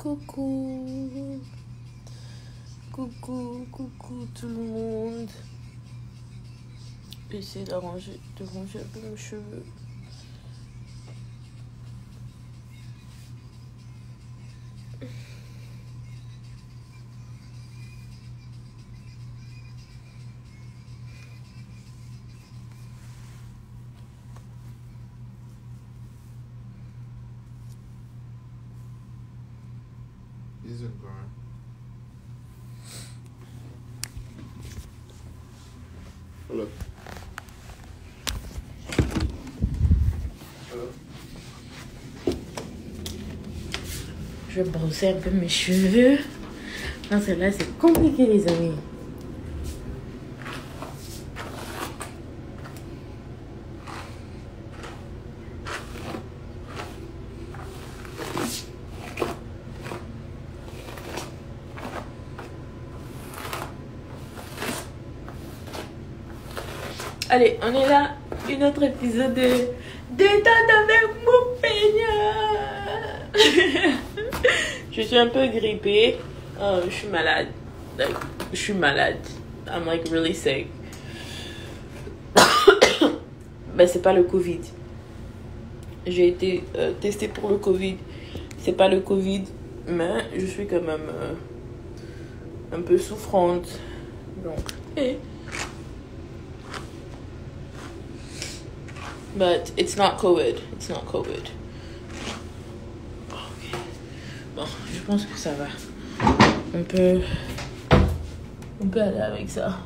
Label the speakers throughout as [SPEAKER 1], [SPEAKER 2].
[SPEAKER 1] Coucou. Coucou, coucou tout le monde. J'essaie de ranger un peu mes cheveux.
[SPEAKER 2] Isn't gone. Hello. Hello.
[SPEAKER 1] Je vais brosser un peu mes cheveux. Parce que là, c'est compliqué, les amis. Allez, on est là. Un autre épisode de Détente avec mon peigneur. Je suis un peu grippée. Je suis malade. Je suis malade. I'm like really sick. Mais c'est pas le Covid. J'ai été testée pour le Covid. C'est pas le Covid. Mais je suis quand même un peu souffrante. Donc, But it's not COVID. It's not COVID. Okay. Bon, je pense que ça va. On peut aller avec ça.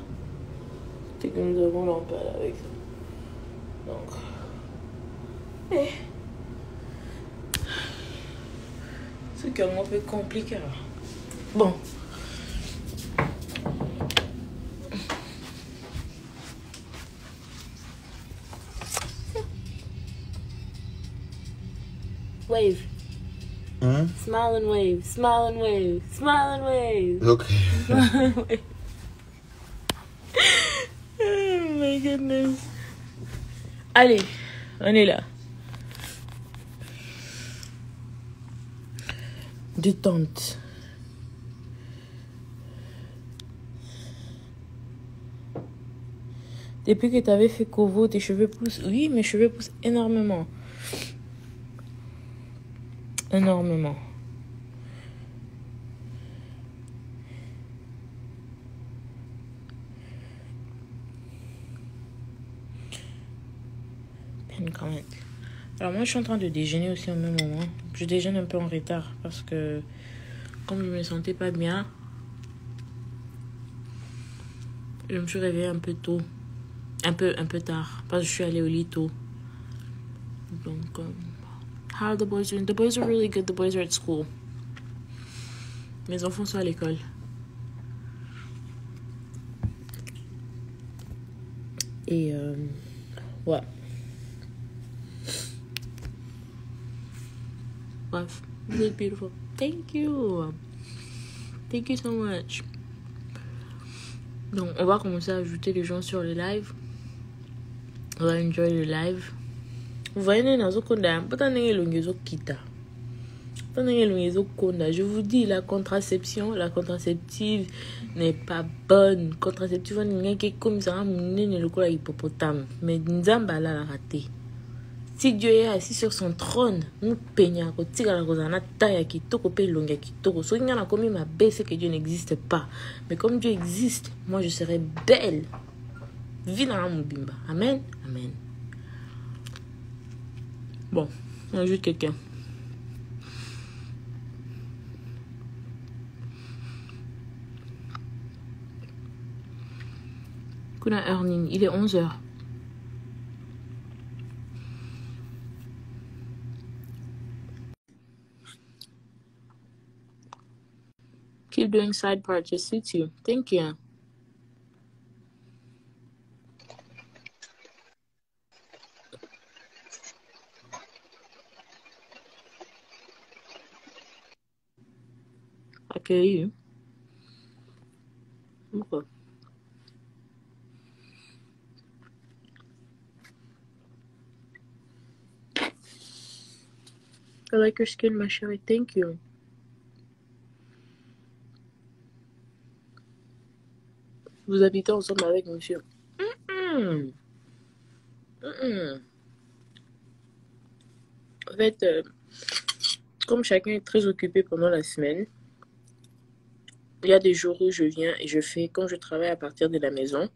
[SPEAKER 1] C'est que nous avons là, on peut aller avec ça. Donc. C'est quand même un peu compliqué. Bon. Wave.
[SPEAKER 2] Huh?
[SPEAKER 1] Smile and wave. Smile and wave. Smile and wave.
[SPEAKER 2] Okay.
[SPEAKER 1] Smile and wave. Oh my goodness. Allez, on est là. Détente. Depuis que tu avais fait Kovo, tes cheveux poussent. Oui, mes cheveux poussent énormément. Énormément. Pen comment. Alors moi je suis en train de déjeuner aussi au même moment. Je déjeune un peu en retard parce que comme je me sentais pas bien, je me suis réveillée un peu tôt. Un peu tard. Parce que je suis allée au lit tôt. Donc how are the boys doing? The boys are really good. The boys are at school. Mes enfants sont à l'école. Et ouais. Bref, you look beautiful. Thank you. Thank you so much. Donc, on va commencer à ajouter les gens sur le live. On va enjoy le live. Vous voyez, je vous dis, la contraceptive n'est pas bonne. Contraceptive, qui est comme ça, le hippopotame. Mais Nzamba l'a raté. Si Dieu est assis sur son trône, nous peignons à tigala kozana taille qui toko pe longa qui toko. So il a commis ma baisse que Dieu n'existe pas. Mais comme Dieu existe, moi je serai belle. Vina mubimba. Amen. Amen. Bon, on ajoute quelqu'un. Kuna earning, il est 11h. Keep doing side part, just suits you. Thank you. Accueilli. Pourquoi? I like your skin, my chérie. Thank you. Vous habitez ensemble avec monsieur. Hmm. Hmm. En fait, comme chacun est très occupé pendant la semaine, il y a des jours où je viens et je fais, quand je travaille à partir de la maison,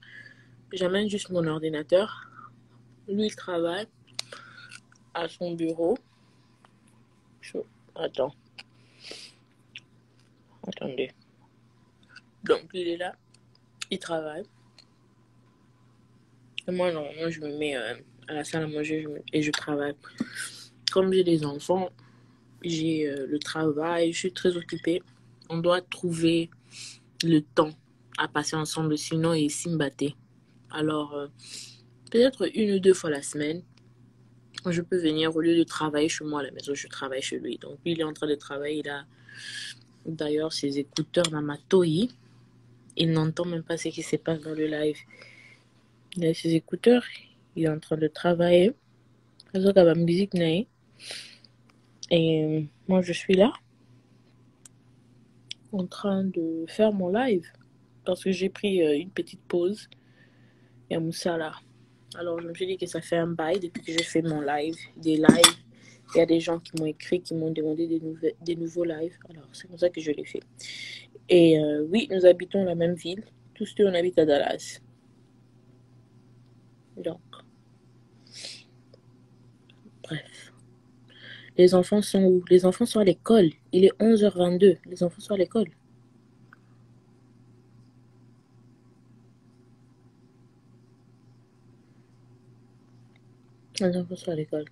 [SPEAKER 1] j'amène juste mon ordinateur. Lui, il travaille à son bureau. Attends, attendez. Donc, il est là, il travaille. Et moi, normalement, je me mets à la salle à manger et je travaille. Comme j'ai des enfants, j'ai le travail, je suis très occupée. On doit trouver le temps à passer ensemble, sinon il s'imbattait. Alors, peut-être une ou deux fois la semaine, je peux venir au lieu de travailler chez moi à la maison, je travaille chez lui. Donc, lui, il est en train de travailler. Il a d'ailleurs ses écouteurs dans ma toy. Il n'entend même pas ce qui se passe dans le live. Il a ses écouteurs. Il est en train de travailler. La musique naïe. Et moi, je suis là, en train de faire mon live. Parce que j'ai pris une petite pause. Il y a Moussa là. Alors, je me suis dit que ça fait un bail depuis que j'ai fait mon live. Des lives. Il y a des gens qui m'ont écrit, qui m'ont demandé des nouveaux lives. Alors, c'est pour ça que je l'ai fait. Et oui, nous habitons la même ville. Tous deux, on habite à Dallas. Donc, bref. Les enfants sont où? Les enfants sont à l'école. Il est 11h22. Les enfants sont à l'école. Les enfants sont à l'école.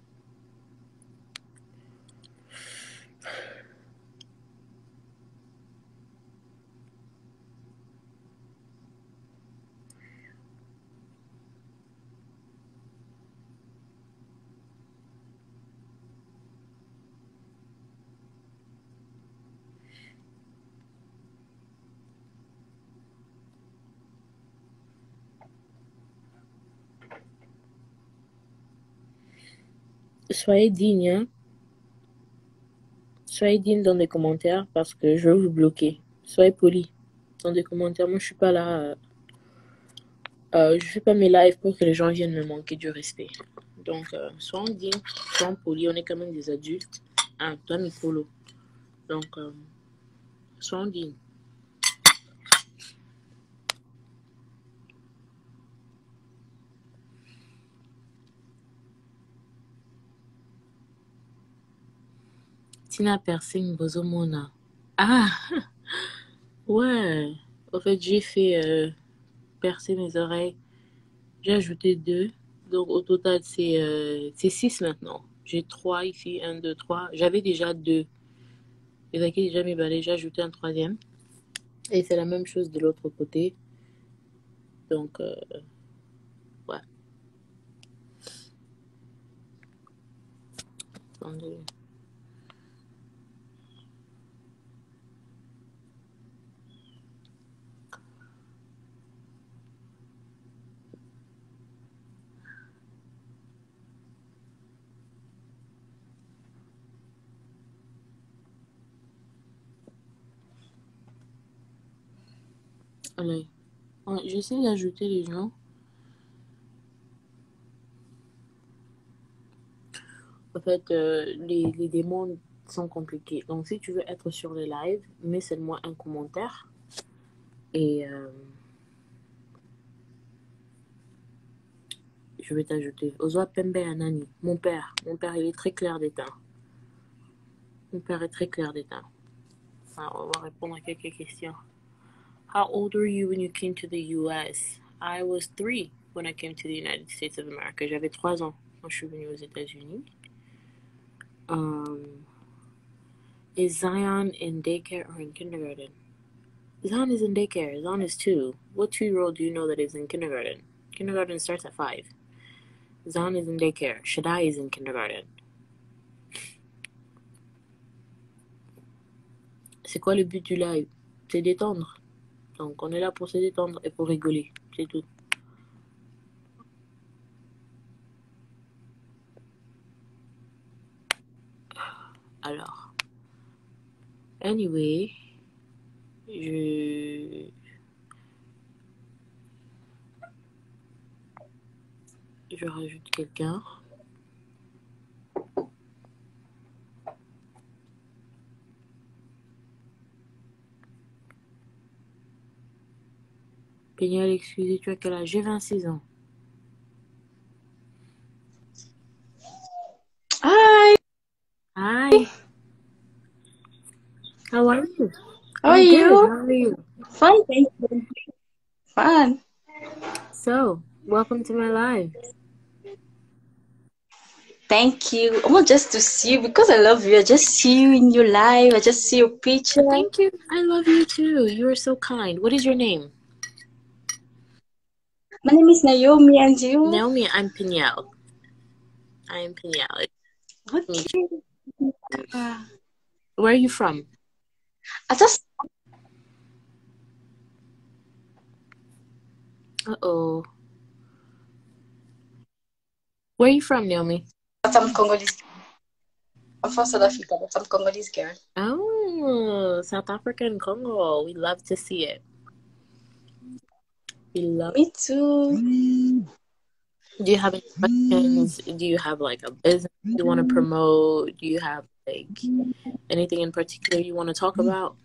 [SPEAKER 1] Soyez dignes, hein. Soyez dignes dans les commentaires parce que je vais vous bloquer. Soyez polis dans des commentaires. Moi, je suis pas là. Je fais pas mes lives pour que les gens viennent me manquer du respect. Donc, soyons dignes, soyons polis. On est quand même des adultes. Ah, toi, Mikolo. Donc, soyons dignes. Tina Persing Bozomona. Ah, ouais. En fait, j'ai fait percer mes oreilles. J'ai ajouté 2. Donc, au total, c'est 6 maintenant. J'ai 3 ici, un 2 3. J'avais déjà 2. Les acquis déjà mis balais. J'ai ajouté un troisième. Et c'est la même chose de l'autre côté. Donc, ouais. Attendez. Allez. Ouais, j'essaie d'ajouter les gens. En fait, les démons sont compliqués. Donc, si tu veux être sur les lives, mets seulement un commentaire. Et je vais t'ajouter. Ozoa Pembe Anani. Mon père, il est très clair d'état. Mon père est très clair d'état. Alors, on va répondre à quelques questions. How old were you when you came to the US? I was 3 when I came to the United States of America. J'avais 3 ans quand je suis venue aux États-Unis. Is Zion in daycare or in kindergarten? Zion is in daycare. Zion is 2. What 2-year-old do you know that is in kindergarten? Kindergarten starts at 5. Zion is in daycare. Shaddai is in kindergarten. C'est quoi le but du live? C'est détendre. Donc, on est là pour se détendre et pour rigoler. C'est tout. Alors, anyway, Je rajoute quelqu'un. Péniel, excusez, tu as quel âge? J'ai 26 ans.
[SPEAKER 3] Hi,
[SPEAKER 1] Hi, how are you?
[SPEAKER 3] how are
[SPEAKER 1] I'm good.
[SPEAKER 3] you?
[SPEAKER 1] How are you?
[SPEAKER 3] Fine, thank you. Fine.
[SPEAKER 1] So, welcome to my live.
[SPEAKER 3] Thank you. I want just to see you because I love you. I just see you in your live. I just see your picture.
[SPEAKER 1] Thank you. I love you too. You are so kind. What is your name?
[SPEAKER 3] My name is Naomi, and you?
[SPEAKER 1] Naomi, I'm Peniel. I am Peniel.
[SPEAKER 3] Okay.
[SPEAKER 1] Where are you from?
[SPEAKER 3] I just
[SPEAKER 1] Uh-oh. Where are you from, Naomi?
[SPEAKER 3] but I'm Congolese. I'm from South Africa, but I'm Congolese girl.
[SPEAKER 1] Oh, South Africa and Congo. We love to see it. We love.
[SPEAKER 3] Me too.
[SPEAKER 1] Do you have any questions? Do you have like a business you want to promote? Do you have like anything in particular you want to talk about?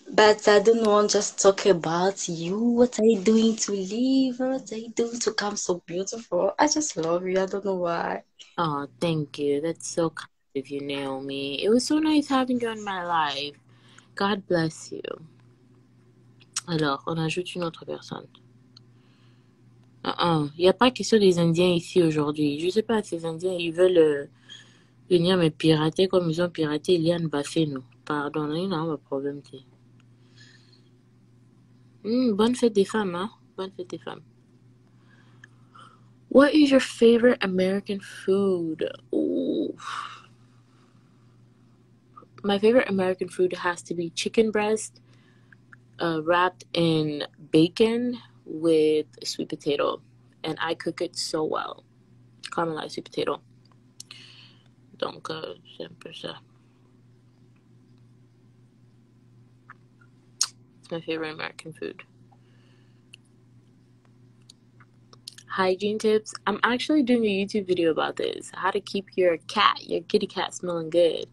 [SPEAKER 3] But I don't want just talk about you. What are you doing to live? What are you doing to come so beautiful? I just love you. I don't know why.
[SPEAKER 1] Oh, thank you. That's so kind of you, Naomi. It was so nice having you on my live. God bless you. Alors, on ajoute une autre personne. Il n'y a pas question des Indiens ici aujourd'hui. Je sais pas, ces Indiens, ils veulent venir me pirater comme ils ont piraté Eliane Baffé, nous. Pardon, il y a un problème. Bonne fête des femmes, hein? Bonne fête des femmes. What is your favorite American food? Ooh. My favorite American food has to be chicken breast wrapped in bacon with sweet potato. And I cook it so well. Caramelized sweet potato. Donc, c'est un peu ça. It's my favorite American food. Hygiene tips. I'm actually doing a YouTube video about this. How to keep your kitty cat smelling good.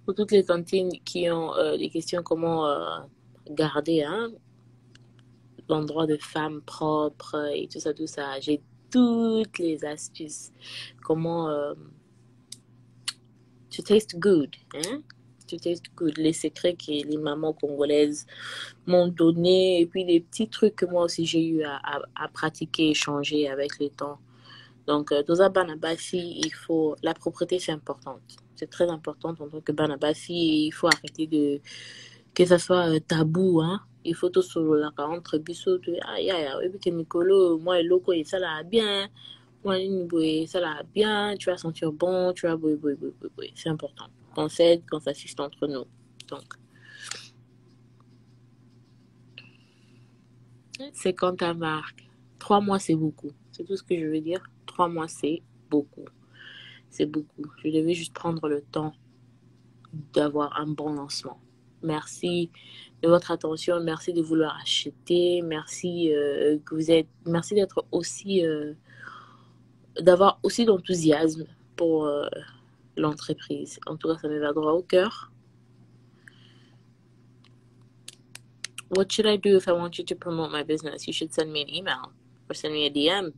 [SPEAKER 1] Pour toutes les cantines qui ont des questions comment garder l'endroit de femme propre et tout ça. J'ai toutes les astuces. Comment to taste good, hein? To taste good. Les secrets que les mamans congolaises m'ont donné et puis les petits trucs que moi aussi j'ai eu à pratiquer et changer avec le temps. Donc, dans un Banabafi, il faut... La propreté, c'est important. C'est très important en tant que Banabafi et il faut arrêter de... Que ça soit tabou, hein. Il faut tout sur la entre biso, aïe, et puis que Nicolo, moi et Loco, et ça l'a bien. Moi, ça l'a bien. Tu vas sentir bon, tu vas... C'est important. Qu'on s'aide, qu'on s'assiste entre nous. Donc, c'est quand ta marque. 3 mois, c'est beaucoup. C'est tout ce que je veux dire. 3 mois, c'est beaucoup. C'est beaucoup. Je devais juste prendre le temps d'avoir un bon lancement. Merci de votre attention. Merci de vouloir acheter. Merci que vous êtes. Merci d'être aussi d'avoir aussi d'enthousiasme pour l'entreprise. En tout cas, ça me va droit au cœur. What should I do if I want you to promote my business? You should send me an email or send me a DM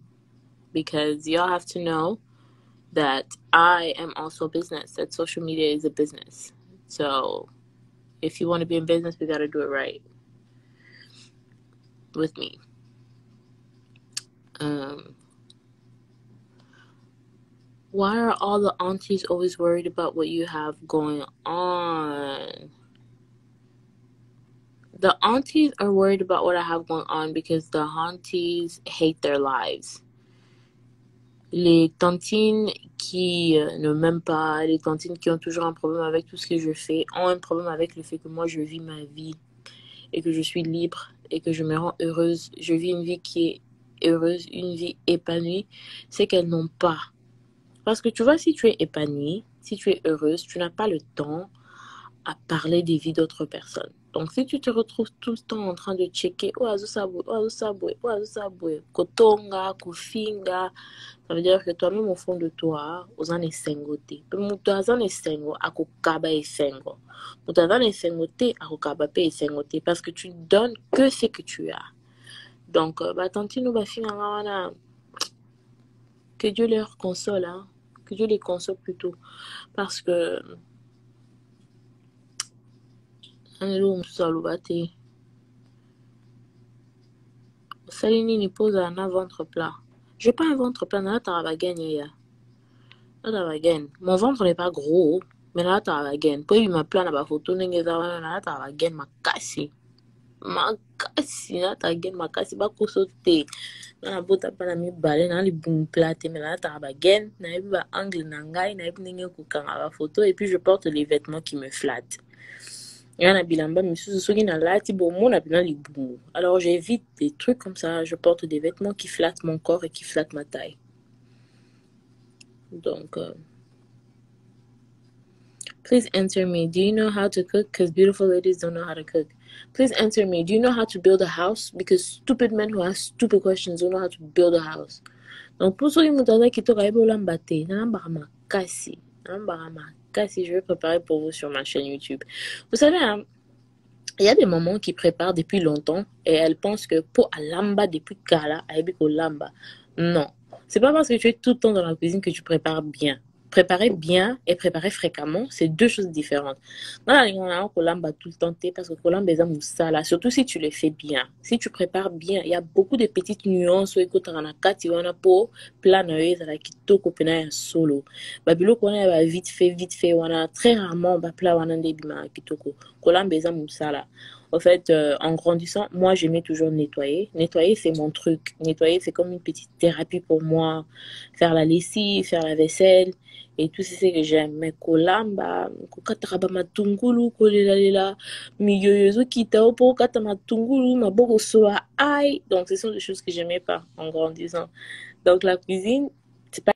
[SPEAKER 1] because y'all have to know that I am also a business, that social media is a business. So if you want to be in business, we got to do it right with me. Why are all the aunties always worried about what you have going on? The aunties are worried about what I have going on because the aunties hate their lives. Les tantines qui ne m'aiment pas, les tantines qui ont toujours un problème avec tout ce que je fais, ont un problème avec le fait que moi je vis ma vie et que je suis libre et que je me rends heureuse. Je vis une vie qui est heureuse, une vie épanouie. C'est qu'elles n'ont pas. Parce que tu vois, si tu es épanouie, si tu es heureuse, tu n'as pas le temps à parler des vies d'autres personnes. Donc, si tu te retrouves tout le temps en train de checker, kotonga, kofinga, ça veut dire que toi-même, au fond de toi, aux en esengote. Mutu azan esengo, akokaba esengo. Mutu azan esengote, akokaba pe esengote. Parce que tu ne donnes que ce que tu as. Donc, tantino bafinga wana, que Dieu leur console, hein. Que Dieu les console plutôt. Parce que, Salini pose un ventre plat. Je n'ai pas un ventre plat, là, tu vas gagner. Mon ventre n'est pas gros, mais là, tu vas gagner. Puis, il m'a plein de photos, là, tu vas gagner ma casse. Ma casse, là, tu vas gagner ma casse. Ba sauter. Là, la botte pas la mi balé, là, les boum plate, mais là, tu vas gagner. Là, il va angle nangai, là, il va gagner ma photo, et puis je porte les vêtements qui me flattent. Alors j'évite des trucs comme ça. Je porte des vêtements qui flattent mon corps et qui flattent ma taille. Donc, please answer me. Do you know how to cook? Because beautiful ladies don't know how to cook. Please answer me. Do you know how to build a house? Because stupid men who ask stupid questions don't know how to build a house. Donc, pour ceux qui m'ont dit qu'ils t'auraient l'embâté, je vais préparer pour vous sur ma chaîne YouTube. Vous savez, hein, il y a des mamans qui préparent depuis longtemps et elles pensent que pour alamba depuis kala, lamba. Non, c'est pas parce que tu es tout le temps dans la cuisine que tu prépares bien. Préparer bien et préparer fréquemment, c'est deux choses différentes. Dans la ligne, on a tout le temps parce que kolamba est moussala, surtout si tu le fais bien. Si tu prépares bien, il y a beaucoup de petites nuances où tu as kati wana po plan la kitoko pena solo. Babilo kona ba vite fait wana très rarement ba pla wana ndebima kitoko. Kolamba est moussala. En fait, en grandissant, moi, j'aimais toujours nettoyer. Nettoyer, c'est mon truc. Nettoyer, c'est comme une petite thérapie pour moi. Faire la lessive, faire la vaisselle et tout c'est ce que j'aime. Mais kolamba, kokataraba matungulu, kolela, miyoyozo kitao po kata matungulu, maboko soa aïe. Donc, ce sont des choses que j'aimais pas en grandissant. Donc, la cuisine, c'est pas...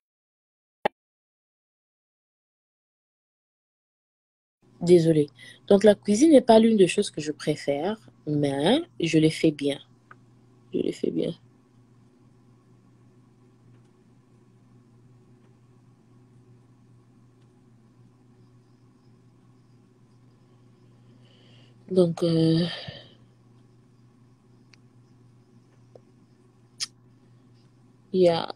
[SPEAKER 1] Désolée. Donc, la cuisine n'est pas l'une des choses que je préfère, mais je les fais bien. Je les fais bien. Donc, yeah.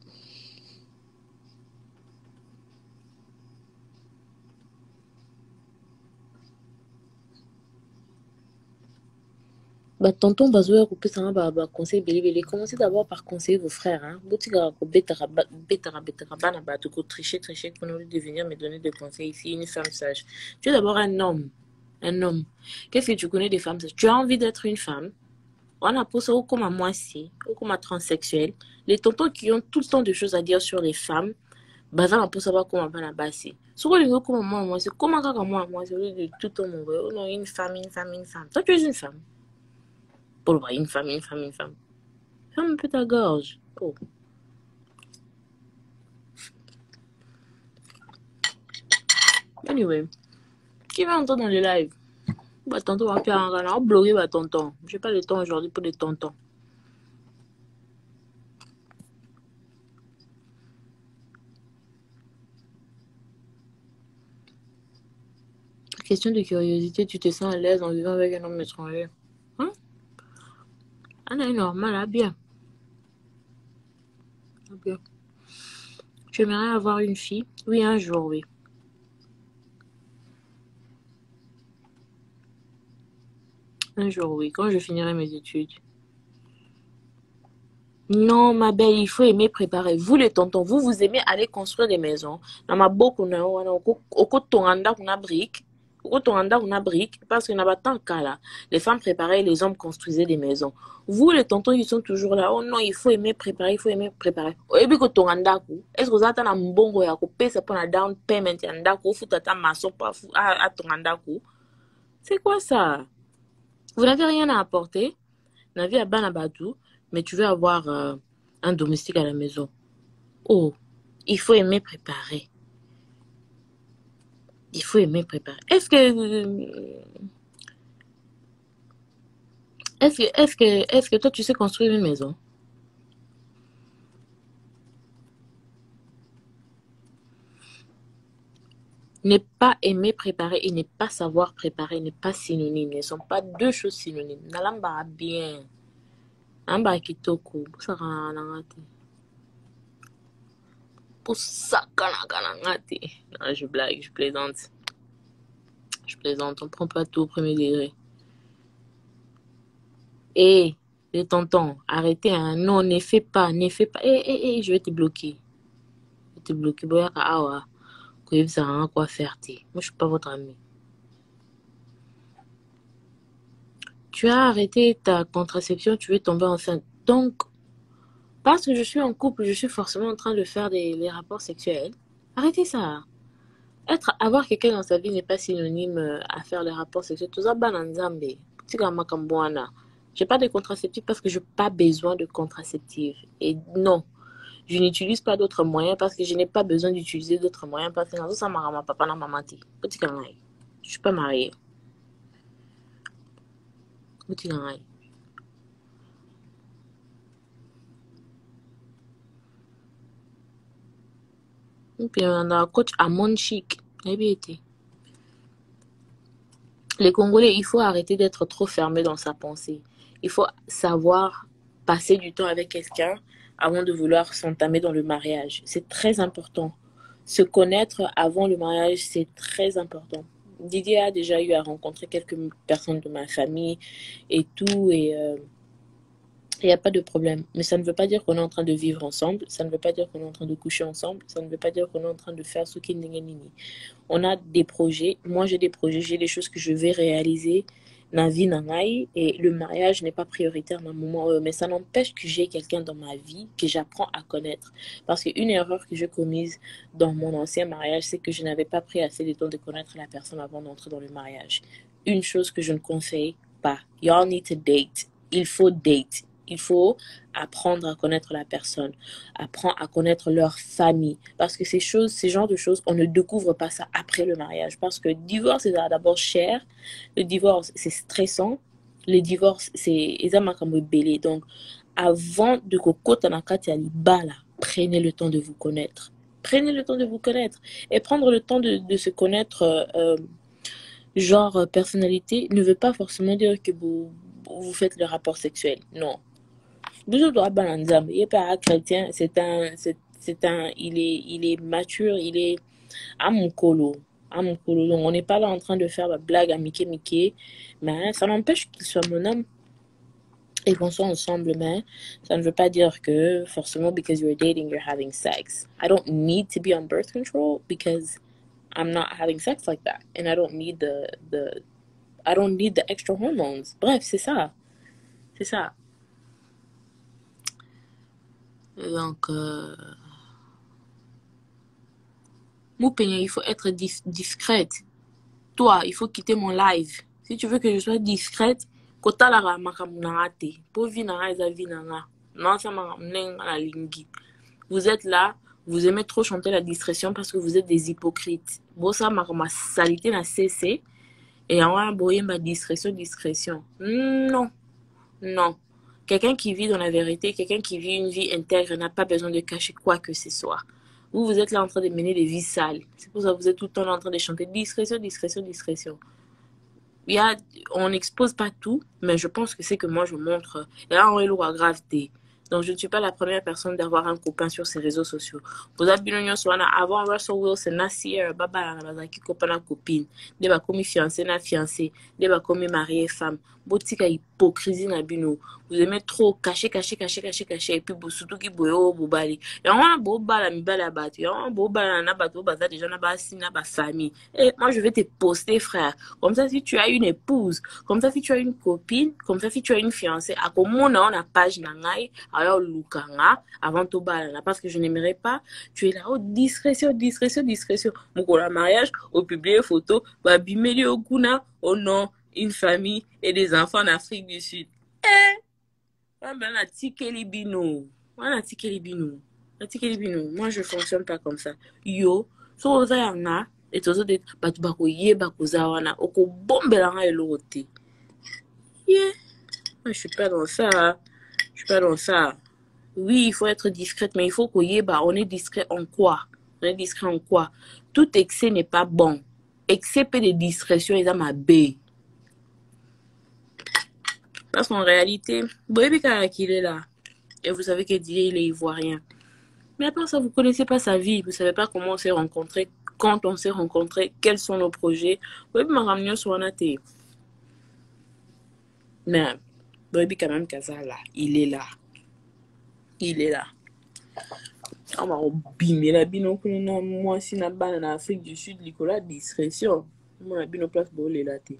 [SPEAKER 1] Tonton Bazoua coupé ça va conseil belé. Commencez d'abord par conseiller vos frères. Hein. Boutika betara bana ba tu tricher pour nous devenir me donner des conseils ici. Une femme sage. Tu es d'abord un homme. Un homme. Qu'est-ce que tu connais des femmes sages? Tu as envie d'être une femme. On a pour ça ou comme à moitié, ou comme à transsexuel. Les tontons qui ont tout le temps de choses à dire sur les femmes. Bazan pour savoir comment on va passer. Sur le niveau comment moi c'est comment moi c'est de tout le monde. Oh non, une femme. Toi tu es une femme. Pour le voir, une femme. Ferme un peu ta gorge. Oh. Anyway, qui va entendre dans le live? Tonton va faire un canard bloqué, tonton. J'ai pas le temps aujourd'hui pour des tontons. Question de curiosité, tu te sens à l'aise en vivant avec un homme étranger? Hein? Anna est normal, hein? Bien. Bien. Tu aimerais avoir une fille? Oui, un jour, oui. Un jour, oui, quand je finirai mes études. Non, ma belle, il faut aimer préparer. Vous, les tontons, vous aimez aller construire des maisons. Dans ma boque, on a brique. Parce qu'il n'y a pas tant de cas là. Les femmes préparaient, les hommes construisaient des maisons. Vous, les tontons, ils sont toujours là. Oh non, il faut aimer préparer, Et puis, est-ce que vous avez un mbongo ya kopesa pour la down payment ya ndako, ou tata maçon à tongandaku? C'est quoi ça? Vous n'avez rien à apporter. La vie à Banabadou, mais tu veux avoir un domestique à la maison. Oh, il faut aimer préparer. Est-ce que Est-ce que toi, tu sais construire une maison? Ne pas aimer préparer et ne pas savoir préparer n'est pas synonyme. Ne sont pas deux choses synonymes. Nalamba bien. Amba kitoko. Pour ça, non, je blague, je plaisante. Je plaisante, on prend pas tout au premier degré. Et les tontons, arrêtez, hein. Non, ne fais pas, ne fais pas. Je vais te bloquer. Je vais te bloquer. Boyaka awa. Ça a quoi faire, Moi, je suis pas votre ami. Tu as arrêté ta contraception, tu veux tomber enceinte. Donc, parce que je suis en couple, je suis forcément en train de faire les rapports sexuels. Arrêtez ça. Avoir quelqu'un dans sa vie n'est pas synonyme à faire les rapports sexuels. Tout ça, j'ai pas de contraceptif parce que je n'ai pas besoin de contraceptif. Et non, je n'utilise pas d'autres moyens parce que je n'ai pas besoin d'utiliser d'autres moyens parce que ça m'a papa na maman ti. Je suis pas mariée. Et puis on a un coach à Monchic. Les Congolais, il faut arrêter d'être trop fermé dans sa pensée. Il faut savoir passer du temps avec quelqu'un avant de vouloir s'entamer dans le mariage. C'est très important. Se connaître avant le mariage, c'est très important. Didier a déjà eu à rencontrer quelques personnes de ma famille et tout, et il n'y a pas de problème. Mais ça ne veut pas dire qu'on est en train de vivre ensemble, ça ne veut pas dire qu'on est en train de coucher ensemble, ça ne veut pas dire qu'on est en train de faire ce qui n'est nini. On a des projets, moi j'ai des projets, j'ai des choses que je vais réaliser dans la vie, et le mariage n'est pas prioritaire dans le moment, mais ça n'empêche que j'ai quelqu'un dans ma vie que j'apprends à connaître. Parce qu'une erreur que j'ai commise dans mon ancien mariage, c'est que je n'avais pas pris assez de temps de connaître la personne avant d'entrer dans le mariage. Une chose que je ne conseille pas, y'all need to date. Il faut date. Il faut apprendre à connaître la personne, apprendre à connaître leur famille. Parce que ces genres de choses, on ne découvre pas ça après le mariage. Parce que le divorce, c'est d'abord cher. Le divorce, c'est stressant. Le divorce, c'est belé. Donc, avant de kokota na kati ya libala, prenez le temps de vous connaître. Prenez le temps de vous connaître. Et prendre le temps de se connaître, genre personnalité, ne veut pas forcément dire que vous faites le rapport sexuel. Non. Il est pas chrétien, il est mature, il est amukolo. Donc on n'est pas là en train de faire la blague à Mickey, mais ça n'empêche qu'il soit mon homme et qu'on soit ensemble, mais ça ne veut pas dire que forcément because you're dating, you're having sex. I don't need to be on birth control because I'm not having sex like that, and I don't need the extra hormones. Bref, c'est ça. Donc, il faut être discrète. Toi, il faut quitter mon live. Si tu veux que je sois discrète, vous êtes là, vous aimez trop chanter la discrétion parce que vous êtes des hypocrites. Bossa ma salité n'a cessé. Et on a beau ma discrétion. Non. Quelqu'un qui vit dans la vérité, quelqu'un qui vit une vie intègre n'a pas besoin de cacher quoi que ce soit. Vous êtes là en train de mener des vies sales. C'est pour ça que vous êtes tout le temps là en train de chanter discrétion. On n'expose pas tout, mais je pense que c'est que moi je montre. Et là, on est loin grave. Donc, je ne suis pas la première personne d'avoir un copain sur ces réseaux sociaux. Vous avez avant Russell Wilson, Sierra, Baba, qui copain la copine, débat comme fiancé, débat comme marié, femme. Botika hypocrisie na bino. Vous aimez trop cacher, et puis surtout qui boyo bobali. Et on a beau bala mi bala batu, on beau bala na batu baza déjà na ba si na ba famille. Et moi je vais te poster, frère. Comme ça, si tu as une épouse, comme ça, si tu as une copine, comme ça, si tu as une fiancée, à comment on a page nangai, alors lukanga avant to bala, parce que je n'aimerais pas. Tu es là, oh discrétion. Mon mariage, au publier photo, bah bimeli au kuna, oh non. Une famille et des enfants en Afrique du Sud. Moi, je fonctionne pas comme ça. Yo, so yanga et tozo de batu bako ye bako zawana oko bombela nga elote. Yeah. Moi, je suis pas dans ça. Hein. Je suis pas dans ça. Oui, il faut être discrète, mais il faut qu'on y ait, bah, on est discret en quoi? On est discret en quoi? Tout excès n'est pas bon. Excès peu de discrétion, ils ont ma B. Parce qu'en réalité, Boébi qu'il est là. Et vous savez que Dieu, il est ivoirien. Mais à part ça, vous connaissez pas sa vie. Vous savez pas comment on s'est rencontrés, quand on s'est rencontrés, quels sont nos projets. Boébi m'a ramené sur un athée. Mais Boébi quand même, Kaza là, il est là. Il est là. On va bimé la bino kuna moi si na bana na Afrique du Sud Nicolas discrétion. Moi na bino place bolé là té.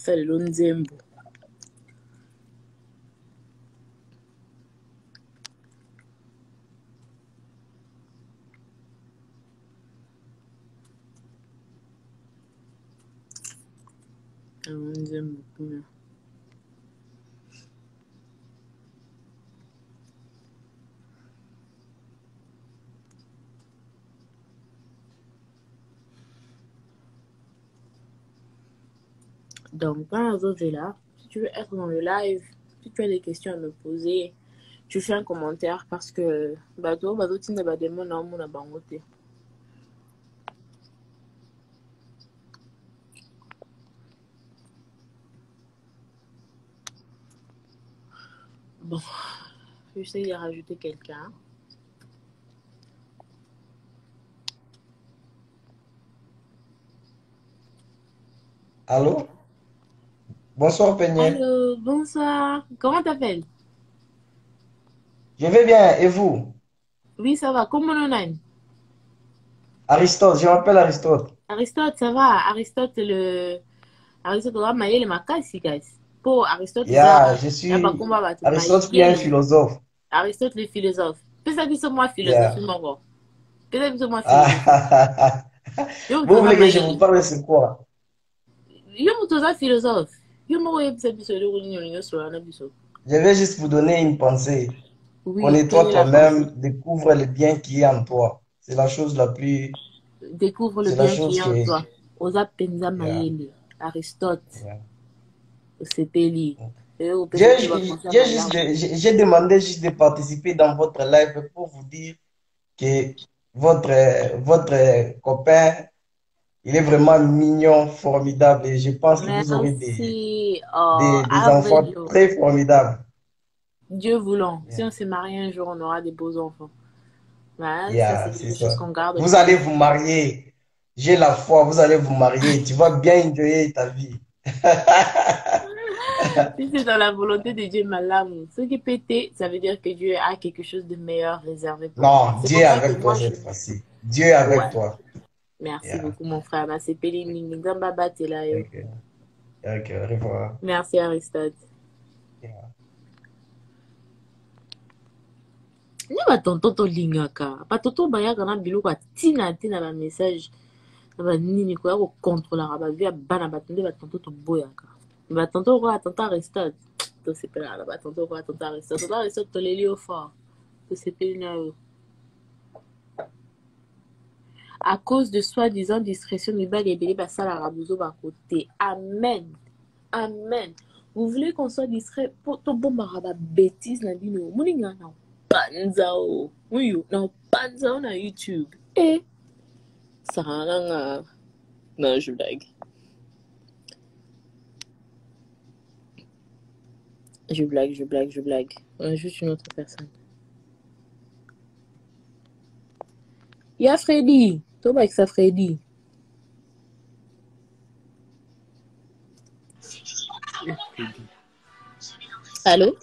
[SPEAKER 1] Ça le nzembo. Nzembo kuna. Donc, quand les autres est là, si tu veux être dans le live, si tu as des questions à me poser, tu fais un commentaire parce que bateau tu n'as pas de mots dans mon abangoté. Bon, j'essaie de rajouter quelqu'un.
[SPEAKER 4] Allô? Bonsoir, Peignet.
[SPEAKER 1] Allô, bonsoir. Comment t'appelles?
[SPEAKER 4] Je vais bien, et vous?
[SPEAKER 1] Oui, ça va. Comment on a?
[SPEAKER 4] Aristote, je m'appelle Aristote.
[SPEAKER 1] Aristote, ça va. Aristote, Aristote, on va mailler les macasses, guys. Pour Aristote,
[SPEAKER 4] Yeah,
[SPEAKER 1] ça,
[SPEAKER 4] je
[SPEAKER 1] y a pas
[SPEAKER 4] suis
[SPEAKER 1] combat, bah, tout
[SPEAKER 4] Aristote qui est un philosophe.
[SPEAKER 1] Aristote, le philosophe. Peut-être que c'est moi
[SPEAKER 4] Yeah.
[SPEAKER 1] philosophie, mon gars. Peut-être que c'est moi philosophie.
[SPEAKER 4] Ah,
[SPEAKER 1] Yo,
[SPEAKER 4] vous voulez que je
[SPEAKER 1] mailler.
[SPEAKER 4] vous parle de c'est quoi?
[SPEAKER 1] Yo, un philosophe. Yo, moi,
[SPEAKER 4] Je vais juste vous donner une pensée.
[SPEAKER 1] oui, quelle
[SPEAKER 4] Connais-toi
[SPEAKER 1] est la pensée?
[SPEAKER 4] toi-même, découvre le bien qui est en toi. C'est la chose la plus...
[SPEAKER 1] Découvre le
[SPEAKER 4] C'est la
[SPEAKER 1] bien qui
[SPEAKER 4] chose
[SPEAKER 1] est en
[SPEAKER 4] que...
[SPEAKER 1] toi. Osa penza
[SPEAKER 4] Yeah,
[SPEAKER 1] mayele. Aristote,
[SPEAKER 4] yeah.
[SPEAKER 1] Sepeli.
[SPEAKER 4] J'ai demandé juste de participer dans votre live pour vous dire que votre copain, il est vraiment mignon, formidable et je pense que vous aurez
[SPEAKER 1] Merci. Oh,
[SPEAKER 4] des enfants
[SPEAKER 1] average.
[SPEAKER 4] très formidables.
[SPEAKER 1] Dieu voulant. Si
[SPEAKER 4] Yeah,
[SPEAKER 1] on se marie un jour, on aura des beaux enfants. Ouais, ça, c'est
[SPEAKER 4] yeah, c'est
[SPEAKER 1] des choses
[SPEAKER 4] ça.
[SPEAKER 1] qu'on garde
[SPEAKER 4] Vous
[SPEAKER 1] pour
[SPEAKER 4] allez
[SPEAKER 1] nous.
[SPEAKER 4] vous marier. J'ai la foi, vous allez vous marier. Tu vas bien enjoyer ta vie.
[SPEAKER 1] Si c'est dans la volonté de Dieu, malamu. Ce qui pété, ça veut dire que Dieu a quelque chose de meilleur réservé pour moi.
[SPEAKER 4] Non,
[SPEAKER 1] C'est
[SPEAKER 4] Dieu
[SPEAKER 1] pour
[SPEAKER 4] est
[SPEAKER 1] ça que
[SPEAKER 4] avec toi
[SPEAKER 1] moi, je...
[SPEAKER 4] cette fois-ci. Dieu est avec
[SPEAKER 1] Ouais.
[SPEAKER 4] toi.
[SPEAKER 1] Merci
[SPEAKER 4] Yeah.
[SPEAKER 1] beaucoup, mon frère. Merci, Peli Mingi. Nzamba batela yo.
[SPEAKER 4] Ok, ok, au revoir.
[SPEAKER 1] Merci, Aristote.
[SPEAKER 4] Yeah.
[SPEAKER 1] Ni batonton tolingaka batonton bayaka na biloko atina te na bamessage na banini koya kocontrolaka bavie ya bana bato nde batonton toboyaka batonton okoya tonton Aristote tosepelaka na batonton okoya tonton Aristote tonton Aristote toleli yo fort tosepeli na yo à cause de soi-disant discrétion mibali ebele basalaka bozo bakote amen amen vous voulez qu'on soit discret po tobombaka babétise na bino moninga na panzao oyo na panzao na YouTube saranga non je blague je blague on est juste une autre personne y'a Freddy toi avec ça Freddy allô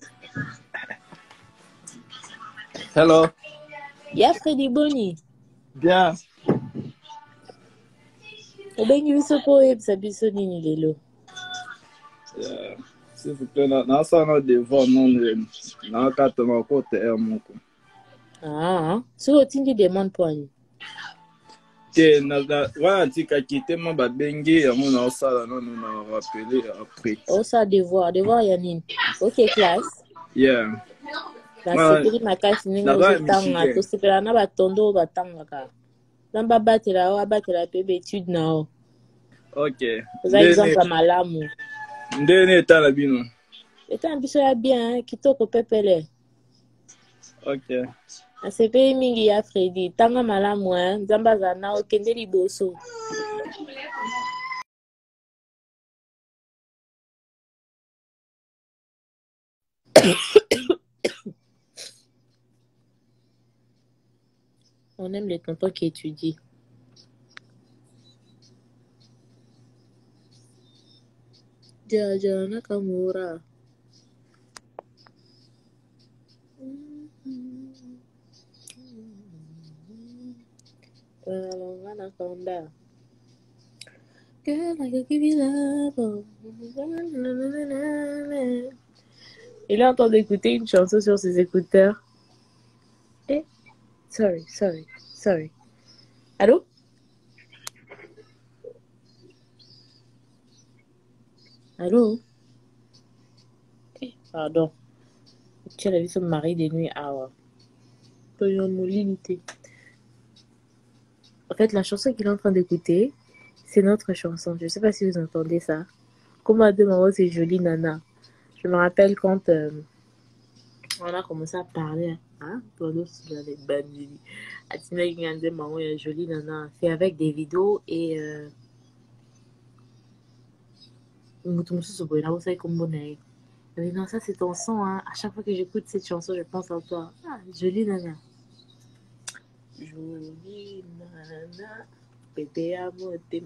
[SPEAKER 5] Hello.
[SPEAKER 1] y'a Freddy Boni
[SPEAKER 5] Bien.
[SPEAKER 1] obengi biso po oyebisa biso nini lelo
[SPEAKER 5] S'il vous plaît, nasala devant non nakatana kote moko.
[SPEAKER 1] soki otindi demande po ani
[SPEAKER 5] Te wana tikaki te mo babengi yango naosala nano na rappele après.
[SPEAKER 1] osala devoir ya nini ok classe
[SPEAKER 5] Yeah.
[SPEAKER 1] nasepeli makasi ndenge ozotanga tosepela na batondo oyo batangaka Nzambe abatela pe betude na yo.
[SPEAKER 5] Ok.
[SPEAKER 1] Oza exemple malamu.
[SPEAKER 5] Ndene eta na bino.
[SPEAKER 1] Eta na biso ya bien, kitoko pepele.
[SPEAKER 5] Ok.
[SPEAKER 1] Asepeli mingi ya Fredi. Tanga malamu, Nzambe azala na yo, kende liboso. On aime les tontons qui étudient. Jaja Nakamura. Anaconda. Girl, I could give you love. Il est en train d'écouter une chanson sur ses écouteurs. Eh, sorry. Allô? Allô? Eh, pardon. Tu as vu son mari de nuit à En fait, la chanson qu'il est en train d'écouter, c'est notre chanson. Je ne sais pas si vous entendez ça. Comment de maman, c'est joli, Nana. Je me rappelle quand on a commencé à parler. Hein? Jolie Nana. C'est avec des vidéos et non, ça c'est ton son. Hein. À chaque fois que j'écoute cette chanson, je pense à toi. Ah, jolie Nana. Jolie Nana.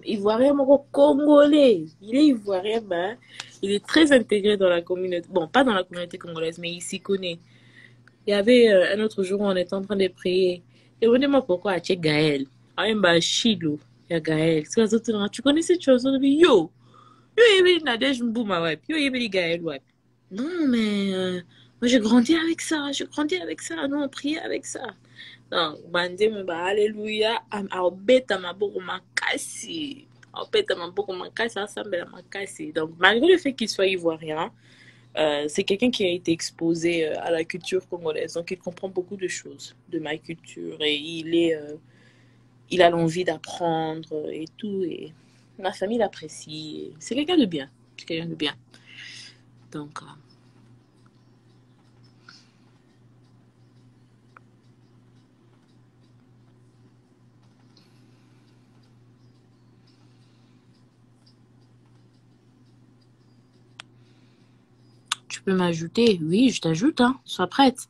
[SPEAKER 1] Ivoirien, mon congolais. Il est ivoirien, ben. Il est très intégré dans la communauté. Bon, pas dans la communauté congolaise, mais il s'y connaît. Il y avait un autre jour où on était en train de prier. Demandez-moi pourquoi tu es Gaël. Ah, bah, Chilo. Il y a Gaël. Tu connais cette chose? Yo, il y a Nadège Mbouma, ouais. Yo, il y a Gaël, ouais. Non, mais moi, j'ai grandi avec ça. Nous, on priait avec ça. Non, bandé, bah, alléluia. Aobeta maboko makasi. Donc, malgré le fait qu'il soit ivoirien, c'est quelqu'un qui a été exposé à la culture congolaise, donc il comprend beaucoup de choses de ma culture et il a l'envie d'apprendre et tout. Et ma famille l'apprécie. C'est quelqu'un de bien. Donc, tu peux m'ajouter? Oui, je t'ajoute, hein. Sois prête.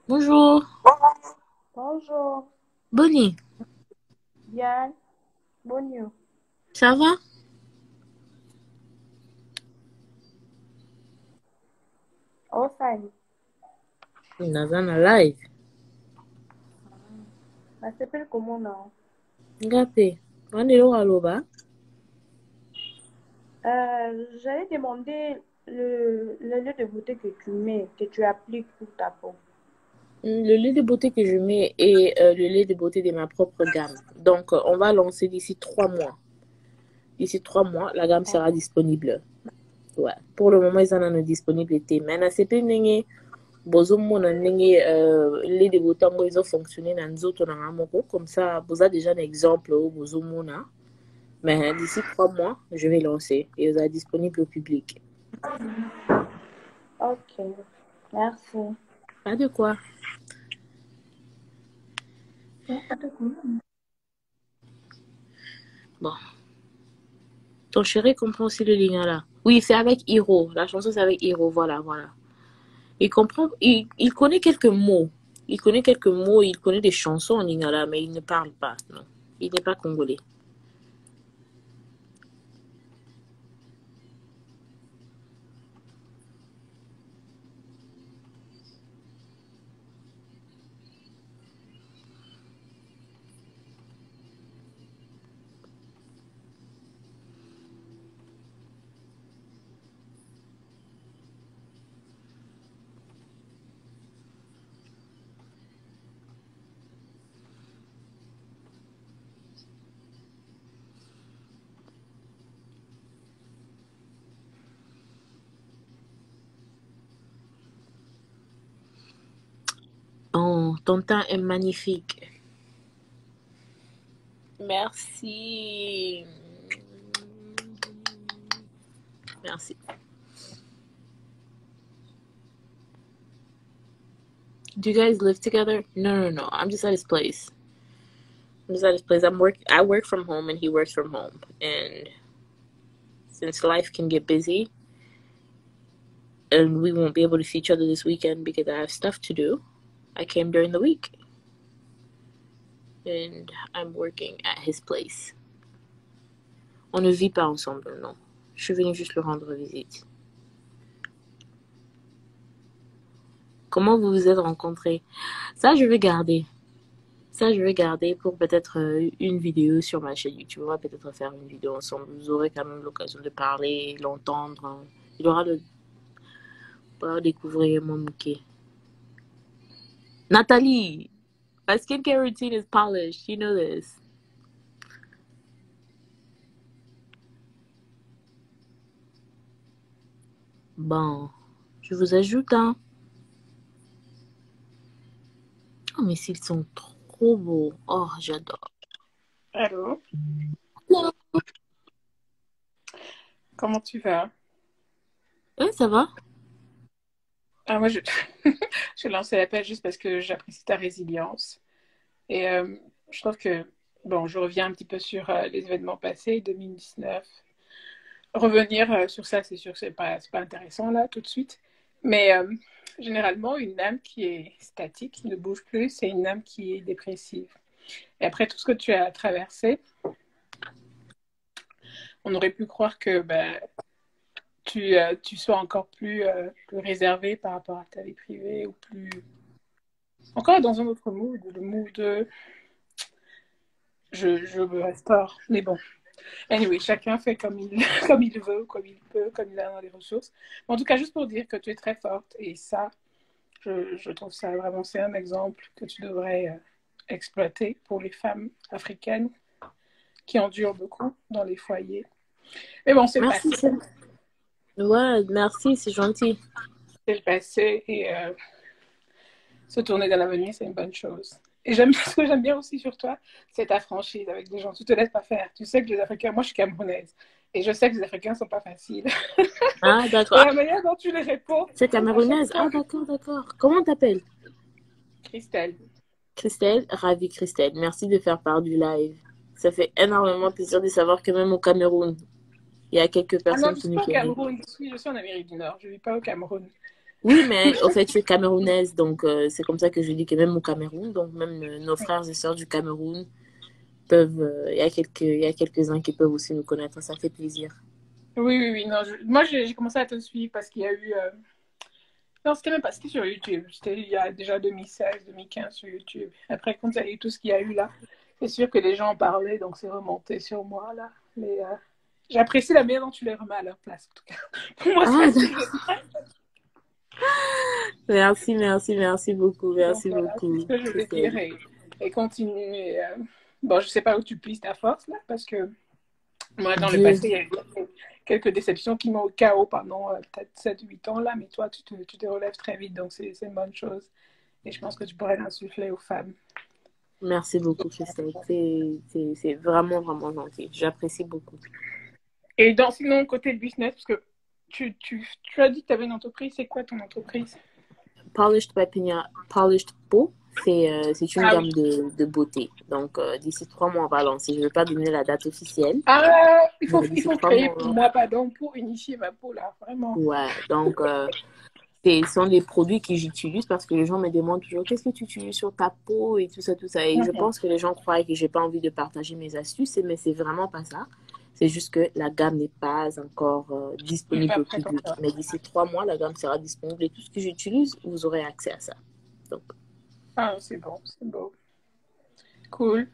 [SPEAKER 1] Bonjour.
[SPEAKER 6] Bonjour.
[SPEAKER 1] Bonnie.
[SPEAKER 6] Bien. Bonjour.
[SPEAKER 1] Ça va?
[SPEAKER 6] Oh, salut.
[SPEAKER 1] Nazana live.
[SPEAKER 6] Ça s'appelle comment, non?
[SPEAKER 1] Ngapé. Wanelo aloba.
[SPEAKER 6] J'allais demander le lieu de beauté que tu mets, que tu appliques pour ta peau.
[SPEAKER 1] Le lait de beauté que je mets est le lait de beauté de ma propre gamme. Donc, on va lancer d'ici 3 mois. D'ici 3 mois, la gamme sera disponible. Ouais. Pour le moment, ils en ont disponibilité. Mais na CP nenge bozo mona nenge lait de beauté ngo ils ont fonctionné dans nzoto na ngamoko. Comme ça, vous avez déjà un exemple au bozo mona. Mais d'ici 3 mois, je vais lancer et il sera disponible au public.
[SPEAKER 6] Ok. Merci.
[SPEAKER 1] Pas de quoi. Bon. Ton chéri comprend aussi le lingala. Oui, c'est avec Hiro. La chanson, c'est avec Hiro. Voilà. Il comprend, il connaît quelques mots. Il connaît des chansons en lingala, mais il ne parle pas. Non. Il n'est pas congolais. ton teint est magnifique. Merci. Merci. Do you guys live together? No. I'm just at his place. I work from home and he works from home. And since life can get busy and we won't be able to see each other this weekend because I have stuff to do, I came during the week. And I'm working at his place. On ne vit pas ensemble, non. Je suis venue juste le rendre visite. Comment vous vous êtes rencontrés? Ça, je vais garder. Pour peut-être une vidéo sur ma chaîne YouTube. On va peut-être faire une vidéo ensemble. Vous aurez quand même l'occasion de parler, l'entendre. Il aura le... pour découvrir mon bouquet. Nathalie, my skincare routine is polished. You know this. Bon, je vous ajoute, hein. Oh, mais s'ils sont trop beaux. Oh, j'adore.
[SPEAKER 7] Allô? Comment tu vas?
[SPEAKER 1] Oui, ça va?
[SPEAKER 7] Ah, moi, je lancé l'appel juste parce que j'apprécie ta résilience. Et je trouve que, bon, je reviens un petit peu sur les événements passés, 2019. Revenir sur ça, c'est sûr que c'est pas intéressant là, tout de suite. Mais généralement, une âme qui est statique, qui ne bouge plus, c'est une âme qui est dépressive. Et après tout ce que tu as traversé, on aurait pu croire que tu sois encore plus réservé par rapport à ta vie privée ou plus... Encore dans un autre mood, le mood je me restaure. Mais bon, anyway, chacun fait comme il veut, comme il peut, comme il a dans les ressources. Mais en tout cas, juste pour dire que tu es très forte et ça, je trouve ça vraiment, c'est un exemple que tu devrais exploiter pour les femmes africaines qui endurent beaucoup dans les foyers. Mais bon, c'est le
[SPEAKER 1] Merci.
[SPEAKER 7] passé.
[SPEAKER 1] Ouais, merci, c'est gentil.
[SPEAKER 7] C'est le passé et se tourner dans l'avenir, c'est une bonne chose. Et ce que j'aime bien aussi sur toi, c'est ta franchise avec des gens. Tu te laisses pas faire. Tu sais que les Africains, moi je suis camerounaise, et je sais que les Africains sont pas faciles.
[SPEAKER 1] Ah,
[SPEAKER 7] Et
[SPEAKER 1] d'accord.
[SPEAKER 7] la manière dont tu les réponds.
[SPEAKER 1] C'est camerounaise. Ah, d'accord. Comment t'appelles?
[SPEAKER 7] Christelle.
[SPEAKER 1] Christelle, ravie Christelle. Merci de faire part du live. Ça fait énormément plaisir de savoir que même au Cameroun, il y a quelques
[SPEAKER 7] Ah non,
[SPEAKER 1] personnes
[SPEAKER 7] je
[SPEAKER 1] qui
[SPEAKER 7] suis
[SPEAKER 1] nous
[SPEAKER 7] pas au
[SPEAKER 1] connaissent.
[SPEAKER 7] Cameroun, je suis en Amérique du Nord, je vis pas au Cameroun.
[SPEAKER 1] Oui, mais au fait, tu es camerounaise, donc c'est comme ça que je dis que même au Cameroun, donc même nos frères et sœurs du Cameroun peuvent, il y a quelques-uns qui peuvent aussi nous connaître, ça fait plaisir.
[SPEAKER 7] Oui. Non, moi, j'ai commencé à te suivre parce qu'il y a eu... Non, c'était même pas... C'était sur YouTube. C'était il y a déjà 2016, 2015 sur YouTube. Après, quand il y a eu tout ce qu'il y a eu là, c'est sûr que les gens en parlaient, donc c'est remonté sur moi, là. Mais j'apprécie la manière dont tu les remets à leur place, en tout cas. Pour moi,
[SPEAKER 1] Ah,
[SPEAKER 7] c'est
[SPEAKER 1] merci beaucoup, merci
[SPEAKER 7] donc, voilà, c'est
[SPEAKER 1] beaucoup.
[SPEAKER 7] ce que je voulais dire et continuer. Bon, je sais pas où tu puisses ta force, là, parce que moi, dans le
[SPEAKER 1] Dieu.
[SPEAKER 7] passé, il y a eu quelques déceptions qui m'ont au chaos pendant peut-être 7-8 ans là, mais toi, tu te relèves très vite, donc c'est une bonne chose. Et je pense que tu pourrais l'insuffler aux femmes.
[SPEAKER 1] Merci beaucoup, Christelle. C'est vraiment, vraiment gentil. J'apprécie beaucoup.
[SPEAKER 7] Et sinon, côté business, parce que tu as dit que tu avais une entreprise, c'est quoi ton entreprise?
[SPEAKER 1] Polished by Pina, Polished Peau, c'est une
[SPEAKER 7] Ah
[SPEAKER 1] gamme
[SPEAKER 7] oui.
[SPEAKER 1] de beauté. Donc, d'ici 3 mois, on va lancer. Je ne vais pas donner la date officielle.
[SPEAKER 7] Ah, il faut
[SPEAKER 1] D'ici 3
[SPEAKER 7] créer
[SPEAKER 1] mois,
[SPEAKER 7] pour moi, pardon, pour initier ma peau là, vraiment.
[SPEAKER 1] ouais, donc, ce sont des produits que j'utilise parce que les gens me demandent toujours qu'est-ce que tu utilises sur ta peau et tout ça. Et je pense que les gens croient que j'ai pas envie de partager mes astuces, mais c'est vraiment pas ça. C'est juste que la gamme n'est pas encore disponible au public. Mais d'ici 3 mois, la gamme sera disponible et tout ce que j'utilise, vous aurez accès à ça. Donc,
[SPEAKER 7] ah, c'est bon, c'est beau. Cool.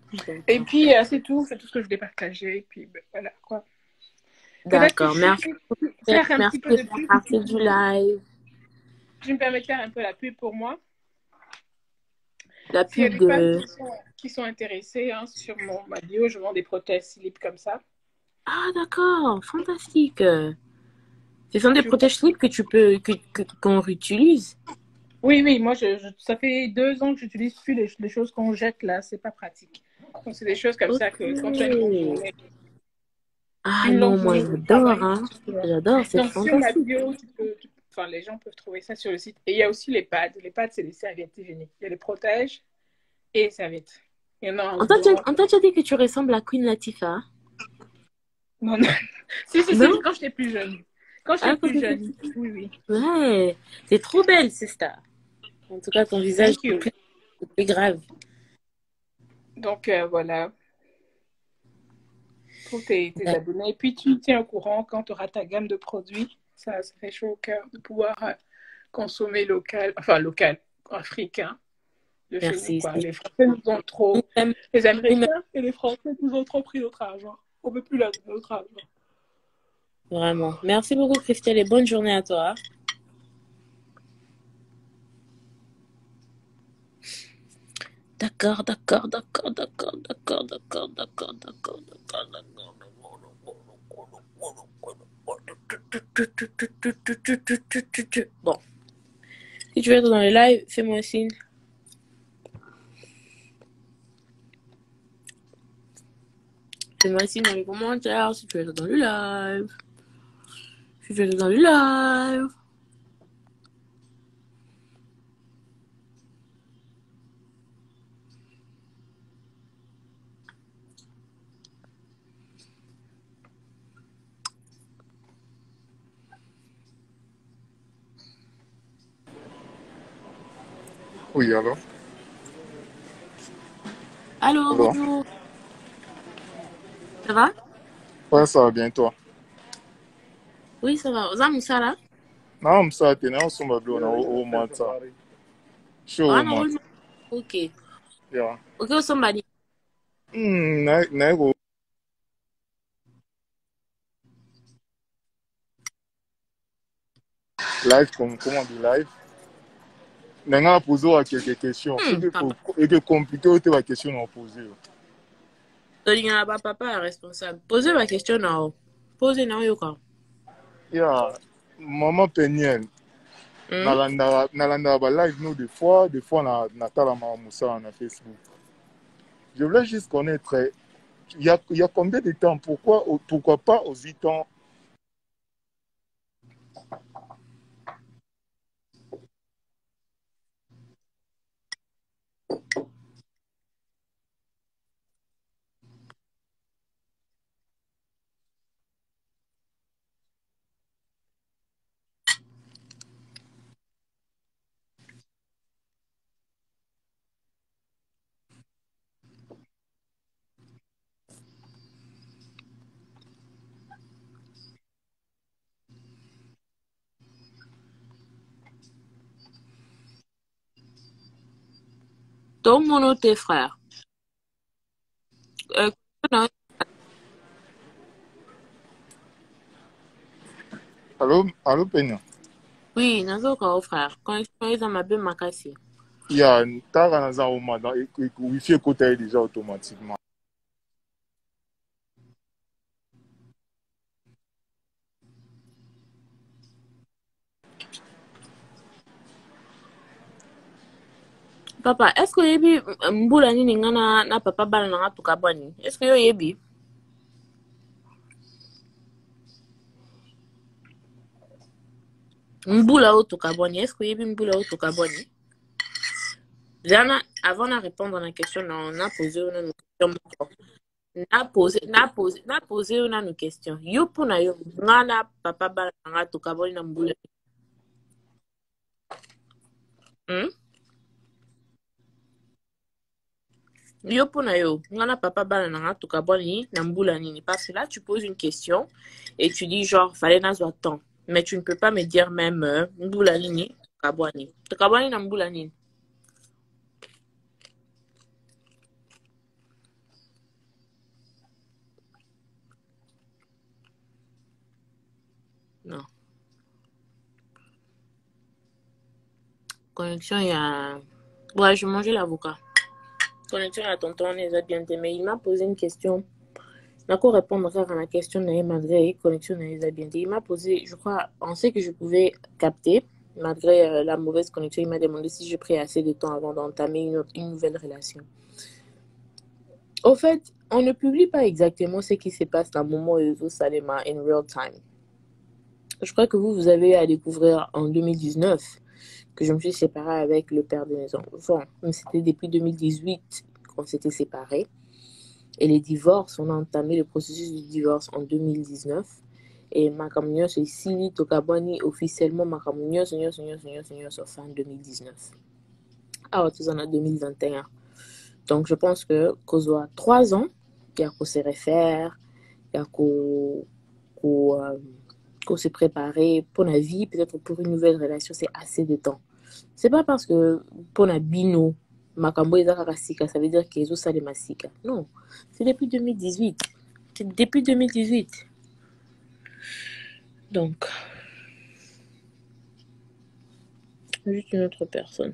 [SPEAKER 7] Et puis, c'est tout ce que je voulais partager. Et puis, voilà, quoi.
[SPEAKER 1] D'accord, merci.
[SPEAKER 7] Merci
[SPEAKER 1] de faire partie du live.
[SPEAKER 7] Je me permets de faire un peu la pub pour moi.
[SPEAKER 1] La
[SPEAKER 7] S'il y a
[SPEAKER 1] pub
[SPEAKER 7] des femmes qui sont intéressées sur ma bio, je vends des prothèses slip comme ça.
[SPEAKER 1] Ah, d'accord, fantastique. Ce sont des protèges slip que tu peux qu'on réutilise.
[SPEAKER 7] Oui, moi, ça fait 2 ans que j'utilise plus les choses qu'on jette là. C'est pas pratique. Donc, c'est des choses comme ça que quand tu as une longue
[SPEAKER 1] Ok.
[SPEAKER 7] journée,
[SPEAKER 1] Ah
[SPEAKER 7] une longue
[SPEAKER 1] non, moi
[SPEAKER 7] journée de
[SPEAKER 1] j'adore,
[SPEAKER 7] travail.
[SPEAKER 1] hein. J'adore, c'est
[SPEAKER 7] Donc, sur ma
[SPEAKER 1] fantastique.
[SPEAKER 7] bio, enfin, les gens peuvent trouver ça sur le site. Et il y a aussi les pads. Les pads, c'est des serviettes hygiéniques. Il y a les protèges et les serviettes. Il y en a en blanc.
[SPEAKER 1] On t'a déjà dit que tu ressembles à Queen Latifah?
[SPEAKER 7] Non, non. Si,
[SPEAKER 1] Non?
[SPEAKER 7] quand j'étais plus jeune. Quand j'étais
[SPEAKER 1] Ah,
[SPEAKER 7] plus jeune. Oui.
[SPEAKER 1] ouais. C'est trop belle, sister. En tout cas, ton visage
[SPEAKER 7] Thank you.
[SPEAKER 1] est plus grave.
[SPEAKER 7] Donc, voilà. Pour tes abonnés. Et puis, tu tiens au courant quand tu auras ta gamme de produits. Ça fait chaud au cœur de pouvoir consommer local, africain de chez nous.
[SPEAKER 1] Merci.
[SPEAKER 7] Quoi. Les Français nous ont trop,
[SPEAKER 1] Nous-mêmes,
[SPEAKER 7] les Américains et les Français nous ont trop pris notre argent. On ne veut plus notre argent.
[SPEAKER 1] vraiment. Merci beaucoup, Christelle, et bonne journée à toi. D'accord. Bon. Si tu veux être dans le live, fais-moi un signe. Fais-moi un signe dans les commentaires si tu veux être dans le live. Si tu veux être dans le live.
[SPEAKER 2] Oui, allô?
[SPEAKER 1] Allô,
[SPEAKER 2] Allô?
[SPEAKER 1] bonjour. Ça va?
[SPEAKER 2] Ouais, ça va bien, toi?
[SPEAKER 1] Oui, ça va. Oza Moussala?
[SPEAKER 2] Non, ça, t'es là, on s'en va bien, au moins, ça. Chaud, au moins.
[SPEAKER 1] Ok.
[SPEAKER 2] Yeah.
[SPEAKER 1] Ok, on s'en va.
[SPEAKER 2] Nego. Live, comment on dit live? N'a posé quelques questions. Et que compliqué, tu as question à poser.
[SPEAKER 1] Il n'y a pas papa responsable. Posez ma question là. Posez non yoka.
[SPEAKER 2] Yeah. Maman Peniel. Nalanda ba live nous des fois na tala Moussa na Facebook. Je voulais juste connaître il y a combien de temps, pourquoi pas aux 8 ans.
[SPEAKER 1] Tout le monde tes frères.
[SPEAKER 2] Allô Pena.
[SPEAKER 1] Oui, nazo ka frère. Quand ils ont ma belle makasi.
[SPEAKER 2] Il y a tara na za oma dans wifi côté déjà automatiquement.
[SPEAKER 1] Papa, est-ce que yebi mbula nini ngana na papa bana na ngatuka bani? Est-ce que yo yebi? Mbula otuka bani. Est-ce que yebi mbula otuka bani? Jana, avant de répondre à la question, on a posé une question. Na posé une question. Yo puna yo ngana papa bana na ngatuka bani na mbula. Yo pona yo, ngana papa bana na nga tukaboni na mbula nini. Parce que là, tu poses une question et tu dis genre, fallait nazwa temps. Mais tu ne peux pas me dire même mbula nini, tukaboni. Tukaboni na mbula nini. Non. Connexion, il y a... Ouais, je mangeais l'avocat. Connexion à tonton, on les a bien mais il m'a posé une question. Je vais répondre à la question, malgré connexion, on les a bien. Il m'a posé, je crois, on sait que je pouvais capter. Malgré la mauvaise connexion, il m'a demandé si j'ai pris assez de temps avant d'entamer une nouvelle relation. Au fait, on ne publie pas exactement ce qui se passe dans Momo et Salema in real time. Je crois que vous avez eu à découvrir en 2019 que je me suis séparée avec le père de mes enfants. C'était depuis 2018 qu'on s'était séparés. Et les divorces, on a entamé le processus de divorce en 2019. Et makambo nyonso esili tokabwani officiellement makambo nyonso fin 2019. Ah, tout en 2021. Donc, je pense que kozwa 3 ans, il y a qu'on se refaire, il y a qu'on se préparer pour la vie, peut-être pour une nouvelle relation, c'est assez de temps. C'est pas parce que pour la bino, makambo ezaka sika, ça veut dire que ezo sale masika. Non, c'est depuis 2018. C'est depuis 2018. Donc, juste une autre personne.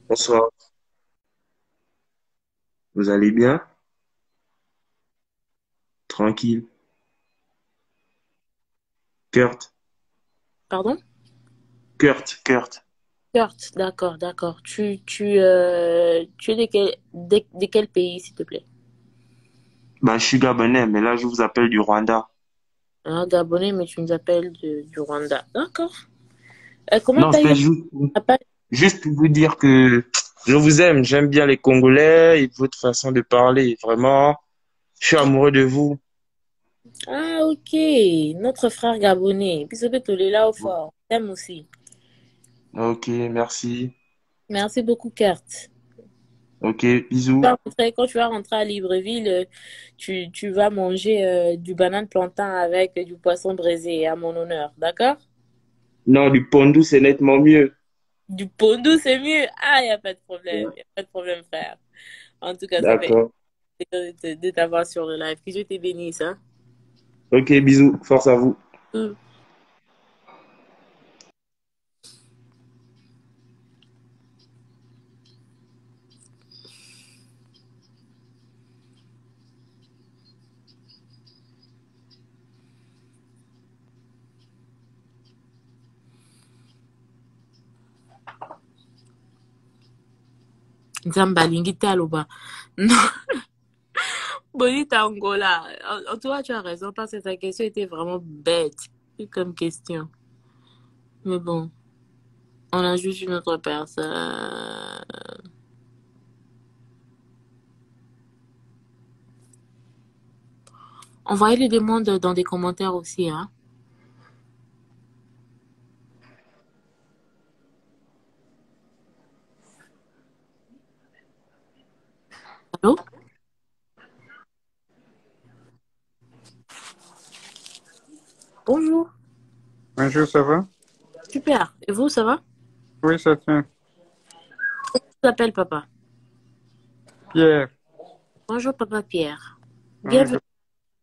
[SPEAKER 8] Bonsoir, vous allez bien? Tranquille. Kurt,
[SPEAKER 1] Pardon?
[SPEAKER 8] Kurt.
[SPEAKER 1] Kurt, d'accord. Tu es de quel pays, s'il te plaît?
[SPEAKER 8] Bah, je suis gabonais, mais là, je vous appelle du Rwanda.
[SPEAKER 1] Un Gabonais, mais tu nous appelles du Rwanda. D'accord. Comment
[SPEAKER 8] Non,
[SPEAKER 1] t'as eu
[SPEAKER 8] c'était juste pour vous dire que je vous aime, j'aime bien les Congolais et votre façon de parler. Vraiment, je suis amoureux de vous.
[SPEAKER 1] Ah, ok. Notre frère Gabonais. Puis c'est là au fort. T'aimes aussi.
[SPEAKER 8] Ok, merci.
[SPEAKER 1] Merci beaucoup, Kurt.
[SPEAKER 8] Ok, bisous.
[SPEAKER 1] Quand tu vas rentrer à Libreville, tu vas manger du banane plantain avec du poisson braisé à mon honneur. D'accord?
[SPEAKER 8] Non, du pondou, c'est nettement mieux.
[SPEAKER 1] Du pondou, c'est mieux. Ah, il n'y a pas de problème. Il n'y a pas de problème, frère. En tout cas, ça fait
[SPEAKER 8] D'accord.
[SPEAKER 1] plaisir de t'avoir sur le live. Que Dieu te bénisse, hein.
[SPEAKER 8] Ok, bisous. Force à vous.
[SPEAKER 1] Mm. Nzamba lingi te aloba. Non. Bonita Angola. En tout cas, tu as raison parce que ta question était vraiment bête comme question. Mais bon, on a juste une autre personne. Envoyez les demandes dans des commentaires aussi, hein. Allô? Bonjour.
[SPEAKER 9] Bonjour, ça va?
[SPEAKER 1] Super. Et vous, ça va?
[SPEAKER 9] Oui, ça tient.
[SPEAKER 1] Comment tu t'appelles, papa?
[SPEAKER 9] Pierre.
[SPEAKER 1] Bonjour, papa Pierre.
[SPEAKER 9] Bonjour.
[SPEAKER 1] Bienvenue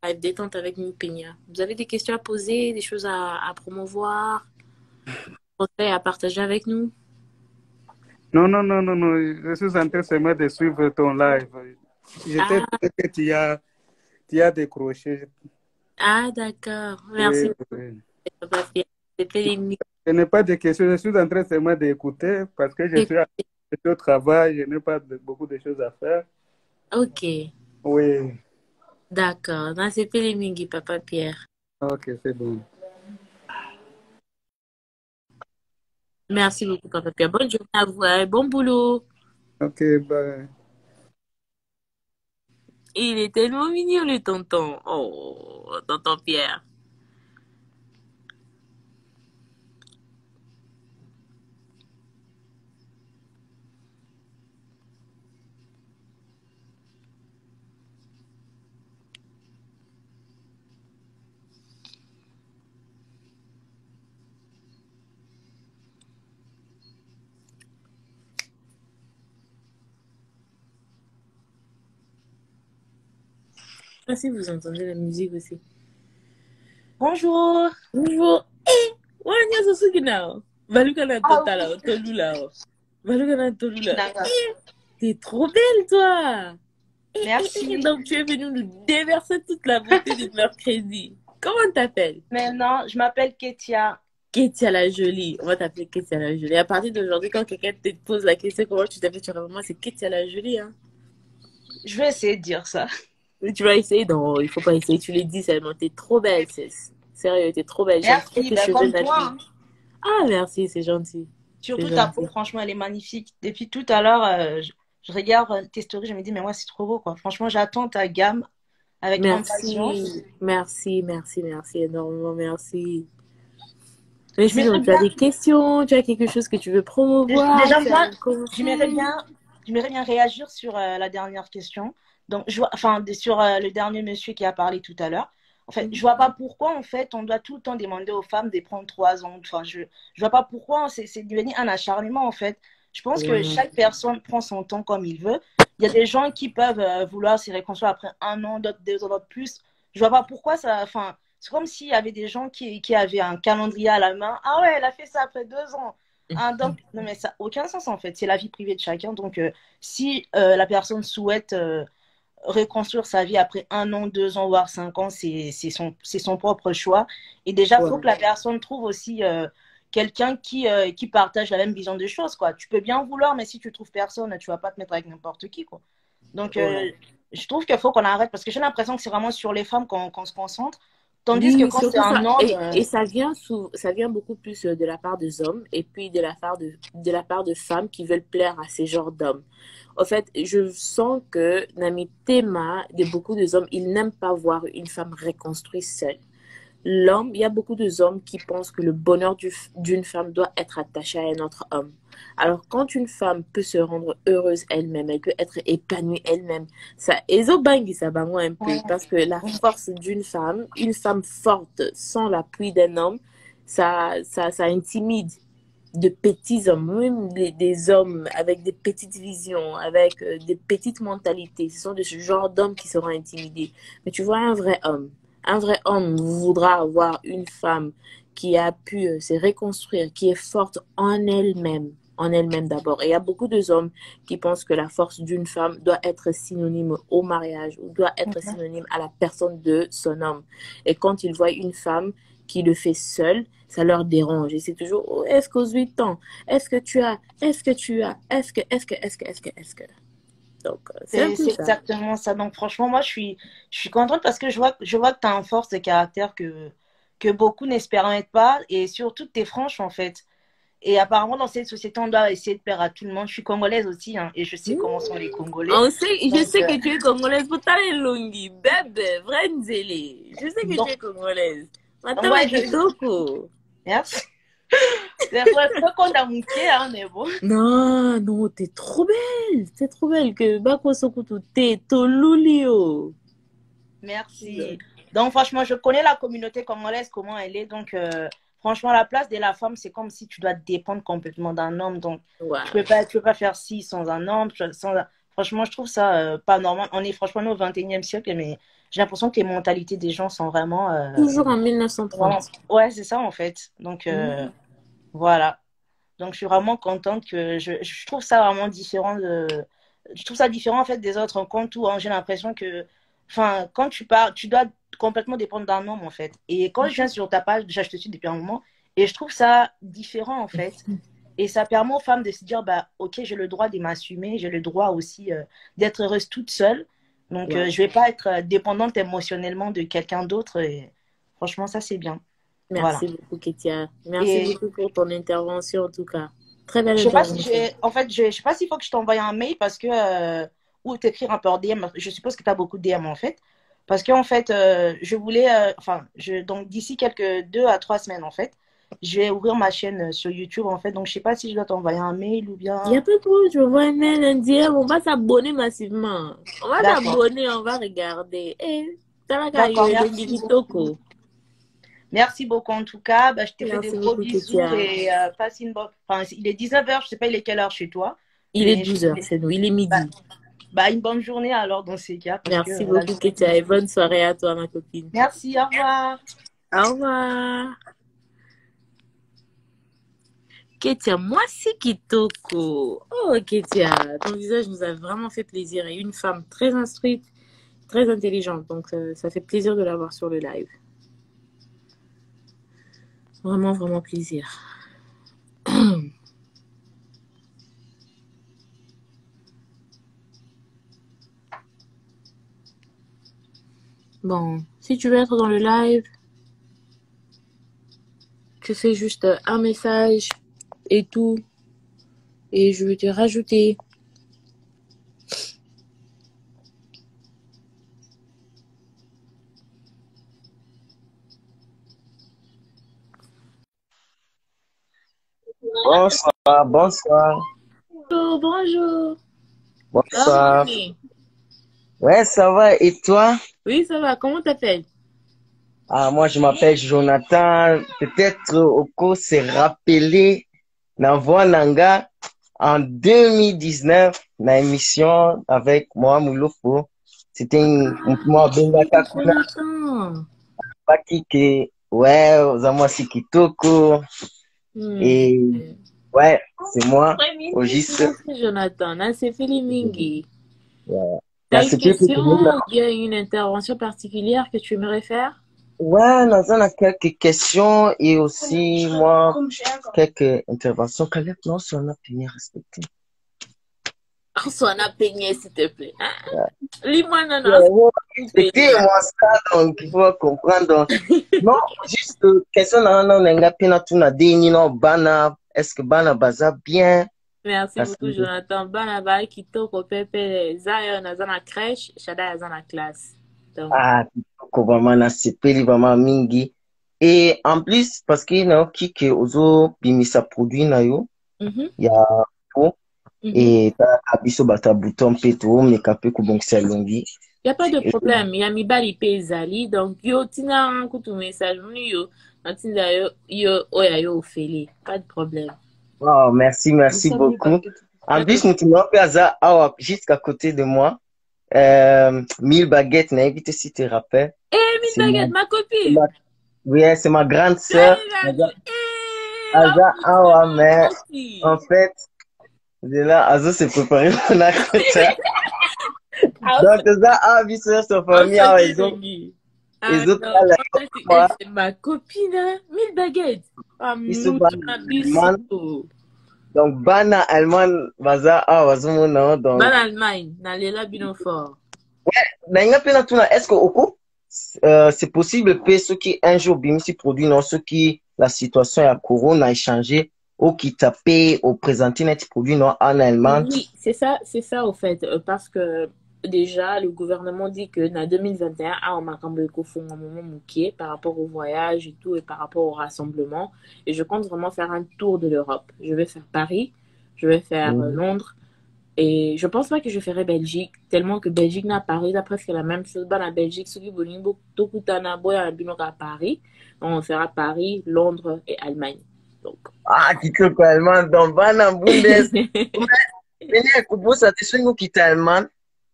[SPEAKER 1] à Live Détente avec nous, Peña. Vous avez des questions à poser, des choses à promouvoir, des conseils à partager avec nous?
[SPEAKER 9] Non. Je suis en train seulement de suivre ton live. J'étais
[SPEAKER 1] Ah,
[SPEAKER 9] peut-être que tu as décroché.
[SPEAKER 1] d'accord. Merci,
[SPEAKER 9] Oui, oui.
[SPEAKER 1] papa Pierre. C'était les
[SPEAKER 9] Je n'ai pas de questions. Je suis en train seulement d'écouter parce que je suis au travail. Je n'ai pas beaucoup de choses à faire.
[SPEAKER 1] Ok,
[SPEAKER 9] Oui.
[SPEAKER 1] d'accord. Non, c'était les Mingi, papa Pierre.
[SPEAKER 9] Ok, c'est bon.
[SPEAKER 1] Merci beaucoup, papa Pierre. Bonne journée à vous, hein. Bon boulot.
[SPEAKER 9] Ok, bye.
[SPEAKER 1] Il est tellement mignon, le tonton. Oh, tonton Pierre. Je sais pas si vous entendez la musique aussi.
[SPEAKER 10] Bonjour.
[SPEAKER 1] Bonjour. Wanya Sosugina. Valukana Totala, Tolula. Valukana Tolula. T'es trop belle, toi.
[SPEAKER 3] Merci.
[SPEAKER 1] Donc, tu es venu nous déverser toute la beauté de mercredi. Comment t'appelles?
[SPEAKER 3] Maintenant, je m'appelle Ketia.
[SPEAKER 1] Ketia la jolie. On va t'appeler Ketia la jolie. À partir d'aujourd'hui, quand quelqu'un te pose la question comment tu t'appelles, tu réponds, moi, c'est Ketia la jolie. Hein.
[SPEAKER 3] Je vais essayer de dire ça.
[SPEAKER 1] Tu vas essayer? Non, il faut pas essayer. Tu l'as dit seulement. T'es trop belle. Sérieux, t'es trop belle.
[SPEAKER 3] Merci, comme toi. Hein.
[SPEAKER 1] Ah, merci, c'est gentil.
[SPEAKER 3] Surtout ta peau, franchement, elle est magnifique. Depuis tout à l'heure, je regarde tes stories, je me dis, mais moi, c'est trop beau, quoi. Franchement, j'attends ta gamme avec impatience.
[SPEAKER 1] Merci, énormément, merci. Mais sinon, tu as des questions, tu as quelque chose que tu veux promouvoir?
[SPEAKER 3] Déjà, moi, j'aimerais bien réagir sur la dernière question. Donc, sur le dernier monsieur qui a parlé tout à l'heure. En fait, je vois pas pourquoi, en fait, on doit tout le temps demander aux femmes de prendre 3 ans. Enfin, je vois pas pourquoi, c'est devenu un acharnement, en fait. Je pense que chaque personne prend son temps comme il veut. Il y a des gens qui peuvent vouloir se réconcilier après 1 an, d'autres 2 ans, d'autres plus. Je vois pas pourquoi ça... Enfin, c'est comme s'il y avait des gens qui avaient un calendrier à la main. Ah ouais, elle a fait ça après 2 ans. Donc, non, mais ça n'a aucun sens, en fait. C'est la vie privée de chacun. Donc, si la personne souhaite... reconstruire sa vie après 1 an, 2 ans, voire 5 ans, c'est son propre choix. Et déjà, il faut que la personne trouve aussi quelqu'un qui partage la même vision des choses, quoi. Tu peux bien vouloir, mais si tu trouves personne, tu vas pas te mettre avec n'importe qui, quoi. Donc, je trouve qu'il faut qu'on arrête, parce que j'ai l'impression que c'est vraiment sur les femmes qu'on se concentre. Tandis que quand c'est un homme...
[SPEAKER 1] Et ça vient beaucoup plus de la part des hommes et puis de la part de femmes qui veulent plaire à ces genres d'hommes. En fait, je sens que Nami Tema, de beaucoup de hommes, ils n'aiment pas voir une femme reconstruite seule. Il y a beaucoup d'hommes qui pensent que le bonheur d'une femme doit être attaché à un autre homme. Alors, quand une femme peut se rendre heureuse elle-même, elle peut être épanouie elle-même, ça bango un peu, parce que la force d'une femme, une femme forte sans l'appui d'un homme, ça intimide de petits hommes, même des hommes avec des petites visions, avec des petites mentalités. Ce sont de ce genre d'hommes qui seront intimidés. Mais tu vois, un vrai homme voudra avoir une femme qui a pu se reconstruire, qui est forte en elle-même d'abord. Et il y a beaucoup d'hommes qui pensent que la force d'une femme doit être synonyme au mariage ou doit être synonyme à la personne de son homme. Et quand ils voient une femme qui le fait seule, ça leur dérange. Et c'est toujours, oh, est-ce qu'aux 8 ans, est-ce que Donc, c'est
[SPEAKER 3] exactement ça. Donc, franchement, moi, je suis contente parce que je vois que tu as un force de caractère que beaucoup n'espèrent pas. Et surtout, tu es franche, en fait. Et apparemment, dans cette société, on doit essayer de plaire à tout le monde. Je suis congolaise aussi, hein, et je sais comment sont les Congolais.
[SPEAKER 1] Je sais que tu es congolaise. Bébé, vrai Nzélé. Je sais que tu es congolaise. Maintenant,
[SPEAKER 3] Merci. C'est vrai qu'on a manqué, hein, mais bon.
[SPEAKER 1] Non, t'es trop belle. T'es trop belle. Que Bako Sokutu, t'es Tolulio.
[SPEAKER 3] Merci. Donc, franchement, je connais la communauté congolaise, comment elle est. Donc, franchement, la place de la femme, c'est comme si tu dois dépendre complètement d'un homme. Donc, tu peux pas faire ci sans un homme. Franchement, je trouve ça pas normal. On est franchement au 21e siècle, mais j'ai l'impression que les mentalités des gens sont vraiment...
[SPEAKER 1] Toujours en 1930.
[SPEAKER 3] Ouais, c'est ça, en fait. Donc, voilà. Donc, je suis vraiment contente que... Je trouve ça vraiment différent Je trouve ça différent, en fait, des autres comptes où j'ai l'impression que... Enfin, quand tu parles, tu dois complètement dépendre d'un homme, en fait. Et quand je viens sur ta page, déjà, je te suis depuis un moment, et je trouve ça différent, en fait. Et ça permet aux femmes de se dire, bah, ok, j'ai le droit de m'assumer, j'ai le droit aussi d'être heureuse toute seule. Donc, je vais pas être dépendante émotionnellement de quelqu'un d'autre. Et franchement, ça, c'est bien.
[SPEAKER 1] Merci beaucoup, Ketia. Merci beaucoup pour ton intervention, en tout cas. Très belle intervention.
[SPEAKER 3] Je sais pas s'il faut que je t'envoie un mail parce que... ou t'écrire un peu en DM. Je suppose que tu as beaucoup de DM, en fait. Parce qu'en fait, je voulais... donc, d'ici 2 à 3 semaines, en fait, je vais ouvrir ma chaîne sur YouTube, en fait. Donc, je sais pas si je dois t'envoyer un mail ou bien...
[SPEAKER 1] Il n'y a pas de problème, tu envoies un mail, un DM, on va s'abonner massivement. On va s'abonner, on va regarder.
[SPEAKER 3] Merci beaucoup, en tout cas. Bah, je te fais des gros bisous et passe une bonne... Enfin, il est 19h, je sais pas il est quelle heure chez toi.
[SPEAKER 1] Il est 12h, c'est nous, il est midi.
[SPEAKER 3] Bah, une bonne journée alors dans ces cas.
[SPEAKER 1] Merci beaucoup, Ketia, et bonne soirée à toi, ma copine.
[SPEAKER 3] Merci, au revoir.
[SPEAKER 1] Au revoir. Ketia, moi c'est Kitoko. Oh, Ketia, ton visage nous a vraiment fait plaisir. Et une femme très instruite, très intelligente. Donc, ça fait plaisir de la voir sur le live. Vraiment, vraiment plaisir. Bon, si tu veux être dans le live, tu fais juste un message et tout. Et je vais te rajouter.
[SPEAKER 8] Bonsoir, bonsoir,
[SPEAKER 1] Oh, bonjour.
[SPEAKER 8] bonsoir.
[SPEAKER 1] Oui,
[SPEAKER 8] Ouais, ça va, et toi?
[SPEAKER 1] oui, ça va. Comment t'appelles?
[SPEAKER 8] Ah, moi, je m'appelle Jonathan. Peut-être Oko s'est rappelé na voix nanga en 2019, na émission avec moi, Moulofo. C'était moi, Bengaka Kuna,
[SPEAKER 1] Jonathan.
[SPEAKER 8] Pakike. Ouais, Ozamwasi Kitoko. Et ouais, c'est moi, Ogis.
[SPEAKER 1] Merci, Jonathan. Là, c'est Philippe Mingi.
[SPEAKER 8] Ouais.
[SPEAKER 1] T'as
[SPEAKER 8] Là,
[SPEAKER 1] une
[SPEAKER 8] c'est plus que
[SPEAKER 1] question ou bien une intervention particulière que tu aimerais faire?
[SPEAKER 8] ouais, nous avons quelques questions et aussi, moi, quelques interventions. Caleb, non, si on a pu respecter.
[SPEAKER 1] Reçois un peigné, s'il te plaît. Lis-moi, non,
[SPEAKER 8] Ouais,
[SPEAKER 1] non.
[SPEAKER 8] ouais, respectez-moi ça, donc, il faut comprendre. Donc, non, juste, question, non, nenga pina tuna deni, non, bana, est-ce que bana baza bien?
[SPEAKER 1] Merci
[SPEAKER 8] Parce
[SPEAKER 1] beaucoup,
[SPEAKER 8] que,
[SPEAKER 1] Jonathan. Banaba, Kitoko, Pepe, Zion, dans la crèche, Shada, dans la classe. Donc,
[SPEAKER 8] ah, ko vraiment na sepeli vraiment mingi. Et en plus, parce que, non, qui que ozo bimisa produit na yo,
[SPEAKER 1] mhm,
[SPEAKER 8] il y a,
[SPEAKER 1] mhm.
[SPEAKER 8] et ta abiso bata bouton peto mais kapé ko bon c'est longi
[SPEAKER 1] Il n'y a pas de problème. Il y a mi bali pezali. Donc, yo, tina, un coup de message, yo, natinda, yo, oya, yo, ofele. Pas de problème.
[SPEAKER 8] oh merci beaucoup en plus nous tenons à awa jusqu'à côté de moi 1000 baguettes n'a évité si tu te rappelles
[SPEAKER 1] Eh,
[SPEAKER 8] c'est
[SPEAKER 1] Mille Baguette, ma copine.
[SPEAKER 8] oui c'est ma grande sœur Aza awa mais en fait de là Azo s'est préparé pour la côte donc Aza a vu sur sa famille à raison.
[SPEAKER 1] Ah,
[SPEAKER 8] Les autres,
[SPEAKER 1] non,
[SPEAKER 8] là,
[SPEAKER 1] elle, c'est ma copine, hein. 1000 baguettes. Ah,
[SPEAKER 8] ils se
[SPEAKER 1] nous,
[SPEAKER 8] battent.
[SPEAKER 1] tu m'as biso.
[SPEAKER 8] Donc, bana Allemagne, baza a wazumo na donc.
[SPEAKER 1] Ban Allemagne, nalela bino fort.
[SPEAKER 8] Na inga pena tuna, est-ce que oko, c'est possible que ceux qui un jour bimisi produit non, ceux qui la situation à corona a changé, ou qui tapé, ou présenté net produit non en Allemagne.
[SPEAKER 1] Oui, c'est ça au fait, parce que déjà le gouvernement dit que en 2021, on m'a quand même un moment mouqué par rapport au voyage et tout et par rapport au rassemblement. Et je compte vraiment faire un tour de l'Europe. Je vais faire Paris, je vais faire Londres et je pense pas que je ferai Belgique tellement que Belgique n'a Paris là presque la même chose. Dans la Belgique, ceux qui veulent beaucoup à Paris, on fera Paris, Londres et Allemagne. Donc.
[SPEAKER 8] Ah, qui que allemand donc bana bundes. Mais kubo ça te soigne qui allemand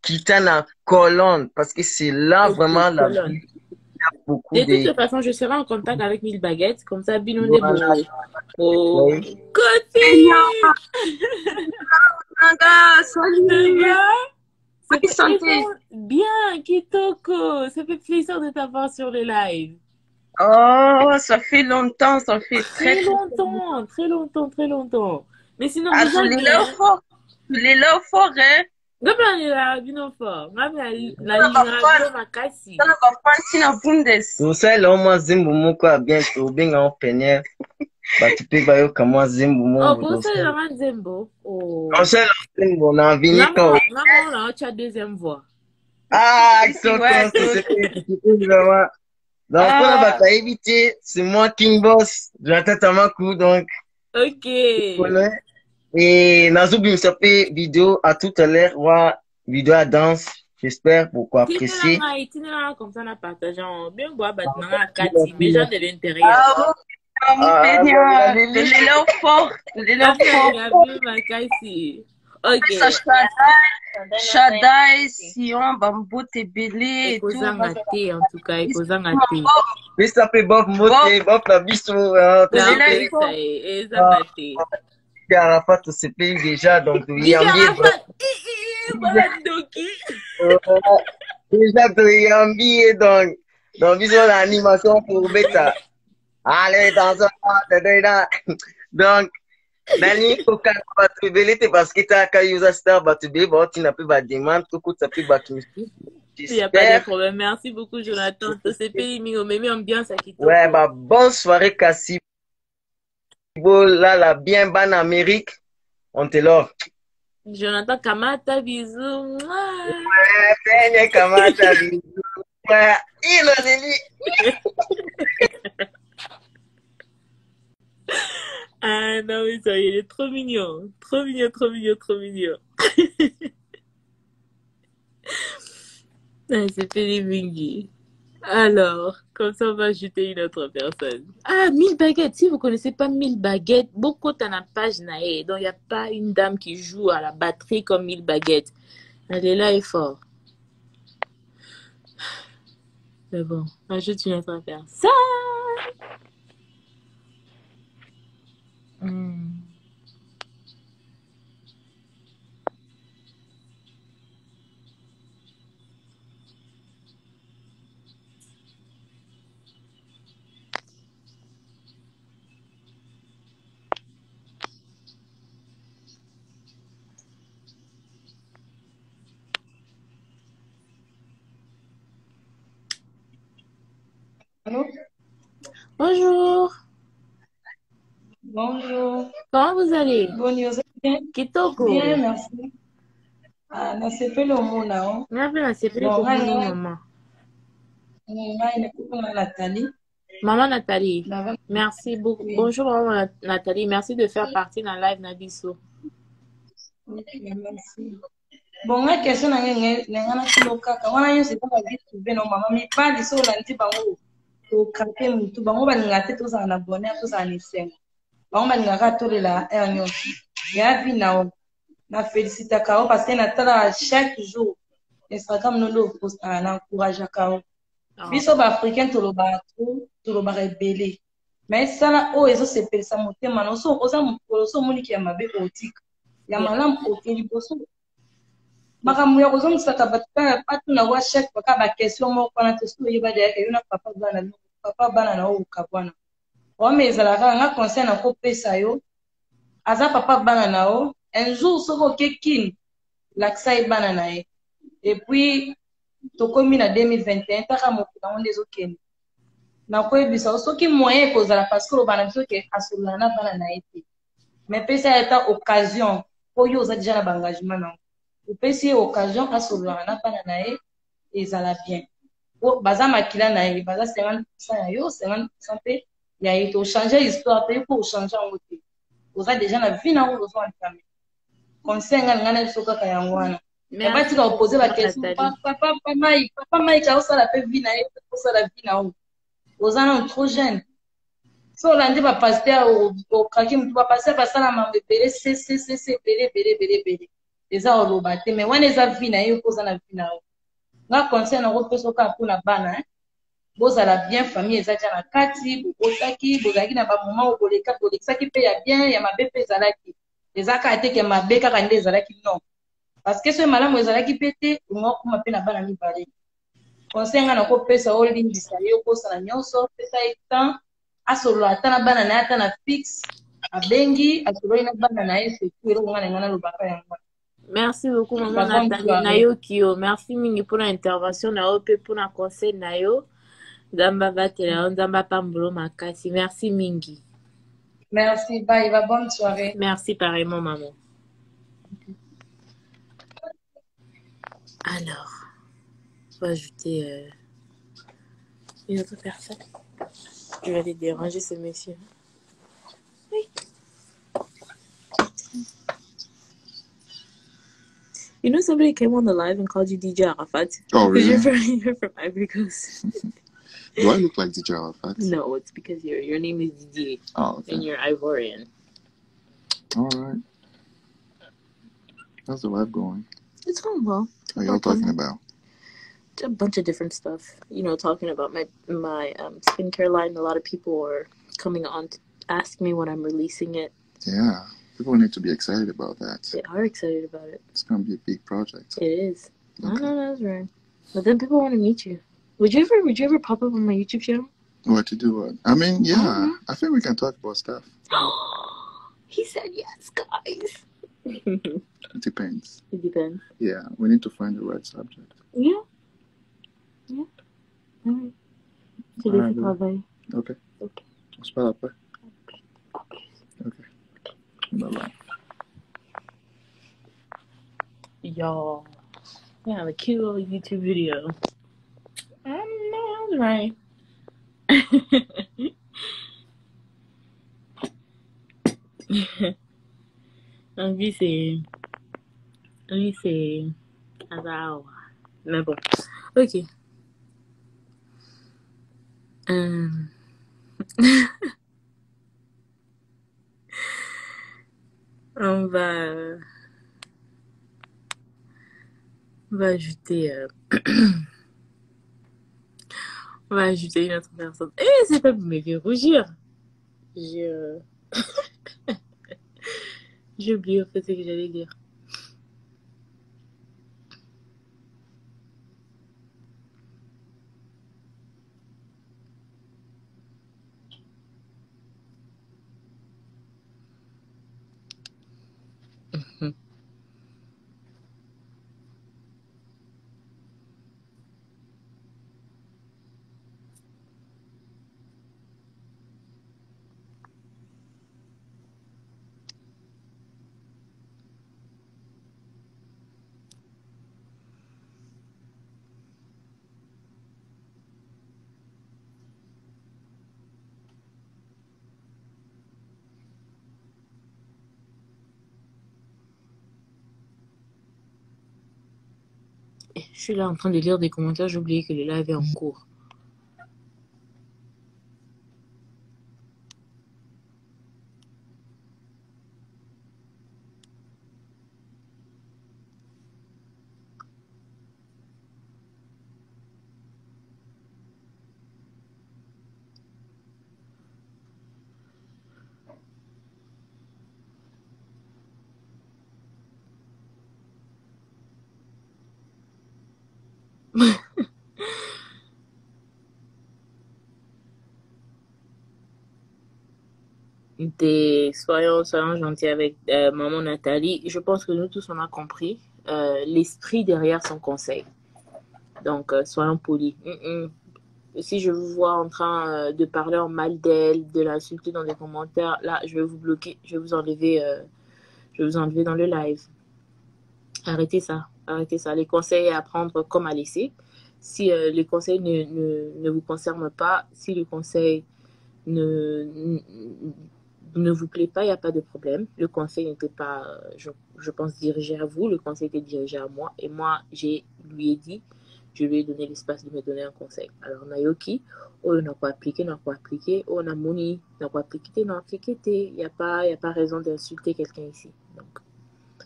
[SPEAKER 8] qui na Cologne parce que c'est là vraiment la ville. Beaucoup
[SPEAKER 1] de toute façon, je serai en contact avec 1000 baguettes, comme ça, Binon de mon côté. Bien, Kitoko. Ça fait plaisir de t'avoir sur le live.
[SPEAKER 10] Oh, ça fait longtemps, ça fait très
[SPEAKER 1] longtemps, très longtemps. Mais sinon,
[SPEAKER 10] ah, tu les là fort, hein?
[SPEAKER 8] Usele ọma zimbu muko abiento benga openye batupe bayo kama zimbu mu
[SPEAKER 1] oh usele la zimbu oh
[SPEAKER 8] usele zimbu na vinito
[SPEAKER 1] maman on a autre deuxième voix
[SPEAKER 8] ah c'est vraiment donc on va pas éviter c'est moi King Boss de la tête à ma cou donc
[SPEAKER 1] ok
[SPEAKER 8] et Nazoubi ça fait vidéo à tout à l'heure wa vidéo à danse. J'espère beaucoup apprécier.
[SPEAKER 1] Comme ça, on a partagé bien bois maintenant à Cathy, mais gens de l'intérieur. Ok.
[SPEAKER 10] Ça, Shaddai, Sion, Bambou, Tébélé et tout.
[SPEAKER 1] Ekozanga te, en tout cas, ekozanga te.
[SPEAKER 8] Mais ça fait Bob Moté, Bob la biso.
[SPEAKER 1] Na opesa ezanga te.
[SPEAKER 8] Arafat, c'est payé déjà, donc
[SPEAKER 1] DJ Arafat, voilà Doki.
[SPEAKER 8] Déjà, Yambi, donc, ils ont l'animation pour Beta. Allez, dans un donc, Nani, Koka, Batubelete, parce que t'as qu'à user star, Batubé, bon, tu n'as plus de demande, tout coup, tu n'as plus de batumisi.
[SPEAKER 1] Il n'y a pas de problème. Merci beaucoup, Jonathan. C'est payé, mais ambiance à qui.
[SPEAKER 8] Ouais, bah, bonne soirée, Cassi. Là, la bien bonne Amérique. On te love.
[SPEAKER 1] Jonathan Kamata, bisous.
[SPEAKER 8] Ouais, Peña Kamata, bisous. Ouais, il a dit.
[SPEAKER 1] Ah non, mais ça, il est trop mignon. Trop mignon, trop mignon, trop mignon. Ah, c'est Félix Mingi. Alors, comme ça, on va ajouter une autre personne. Ah, 1000 baguettes. Si vous ne connaissez pas 1000 baguettes, beaucoup dans la page Nae. Donc, il n'y a pas une dame qui joue à la batterie comme 1000 baguettes. Elle est là et fort. Mais bon, ajoute une autre personne.
[SPEAKER 11] Allô?
[SPEAKER 1] Bonjour.
[SPEAKER 11] Bonjour.
[SPEAKER 1] Comment vous allez?
[SPEAKER 11] Bonne news. Bien.
[SPEAKER 1] Kitoko.
[SPEAKER 11] Bien, merci. Ah, nasepeli omona o.
[SPEAKER 1] Merci, nasepeli
[SPEAKER 11] Bon,
[SPEAKER 1] komona maman.
[SPEAKER 11] ngai nakokona Nathalie.
[SPEAKER 1] Maman Nathalie, merci beaucoup. Oui. Bonjour maman Nathalie, merci de faire partie dans live Nabiso.
[SPEAKER 11] Ok, merci. Bon, ngai question na ngai natilo kaka. Wana yo c'est pas la vie trouver no maman mi pas liso landi bango. To kape mutu bango balinga te tozala na bonheur tozala na esengo. Bango balingaka tolela erno. Ya vi na na félicitaka o parce que natala chaque jour Instagram no post na encourage ka. Biso ba africain toloba rebelle. Mais sala o ezo sepelisa motema no so oza so moniki ya mabe otika. Ya malamu okeli boso. Makambo ya kozongisaka bato na wa chaque baka ba question moko na to so yeba de yona papa bana na o kabwana. O me ezalaka nga conseil na ko pesa yo. Aza papa bana na o un jour soko kekini laksa bana na ye. Et puis tokomi na 2021 taka mokila onde ezokende na koyebisa soki moyen ekozala parce que lobana biso ke asolola na bana na ye te mais pesa eta occasion oyo oza déjà na baengagement nango opesi ye occasion asololaka na bana na ye ezala bien po baza makila na ye baza 50% ya yo 50% mpe ya ye te ochange histoire te po ochange yango te oza déjà na vie nango ozwa ntame conseil nga linga na biso kaka yango wana batika opose la question papa mai ka osala pe vie na ye osala vie na o ozana trop jeune so landi ba pasteur au kraki mutu ba pasteur basala mambe bele c'est bele eza oloba te mais wana eza vie na ye kozana vie na o nga conseil na ko peso ka mpona bana bozala bien famille eza ja na kati bobotaki bozalaki na ba moment bolekisaki pe ya bien ya mabe pe ezalaki eza kaka te ke mabe kaka nde ezalaki non parce que ce malamu ezalaki pete ngokuma pe na bana mibale conseil nga na kopesa olindisa ye okosala nyonso pesa ye temps asolola ata na bana na ye ata na fixe abengi asololi na bana na ye surtout eloko nga na nga nalobaka yango.
[SPEAKER 1] Merci beaucoup maman Nathalie nayo kio merci mingi mpona intervention na yo mpe mpona conseil na yo nzambe abatela yo nzambe apambolo makasi merci mingi.
[SPEAKER 11] Merci, bye, bonne soirée.
[SPEAKER 1] Merci pareillement maman. Alors, on va ajouter une autre personne. Je vais aller déranger ce monsieur. Oui. You know somebody came on the live and called you DJ Arafat?
[SPEAKER 12] Oh, really?
[SPEAKER 1] You're from Ivory Coast.
[SPEAKER 12] Do I look like DJ Arafat?
[SPEAKER 1] No, it's because your name is Didier.
[SPEAKER 12] Oh, okay.
[SPEAKER 1] And you're Ivorian.
[SPEAKER 12] All right. How's the life going?
[SPEAKER 1] It's going well.
[SPEAKER 12] What are y'all talking about?
[SPEAKER 1] A bunch of different stuff. You know, talking about my skincare line. A lot of people are coming on to ask me when I'm releasing it.
[SPEAKER 12] Yeah. People need to be excited about that.
[SPEAKER 1] They are excited about it.
[SPEAKER 12] It's going to be a big project.
[SPEAKER 1] It is.
[SPEAKER 12] Okay.
[SPEAKER 1] I know that's right. But then people want to meet you. Would you ever pop up on my YouTube channel?
[SPEAKER 12] What to do? What? I mean, yeah. I think we can talk about stuff.
[SPEAKER 1] He said yes, guys.
[SPEAKER 12] It depends.
[SPEAKER 1] It depends.
[SPEAKER 12] Yeah, we need to find the right subject.
[SPEAKER 1] Yeah. Yeah. All right. C'est
[SPEAKER 12] All right,
[SPEAKER 1] le travail.
[SPEAKER 12] Okay.
[SPEAKER 1] Okay.
[SPEAKER 12] On se parle après. Okay. Bye-bye.
[SPEAKER 1] Y'all. We have a cute little YouTube video. I don't know, that was right. Lui, c'est hasard. Mais bon. Ok. On va ajouter on va ajouter une autre personne. C'est pas pour me faire rougir. J'ai oublié en fait ce que j'allais dire. Je suis là en train de lire des commentaires, j'ai oublié que le live est en cours. Soyons gentils avec maman Nathalie. Je pense que nous tous on a compris l'esprit derrière son conseil. Donc soyons polis. Si je vous vois en train de parler en mal d'elle, de l'insulter dans des commentaires, là je vais vous bloquer, je vais vous enlever dans le live. Arrêtez ça. Les conseils à prendre comme à laisser. Si les conseils ne vous concernent pas, si le conseil ne vous plaît pas, il n'y a pas de problème. Le conseil n'était pas, je pense, dirigé à vous. Le conseil était dirigé à moi. Et moi, je lui ai donné l'espace de me donner un conseil. Alors, Nayoki, on n'a pas appliqué, on a moni, n'a pas appliqué, il n'y a pas raison d'insulter quelqu'un ici. Donc, il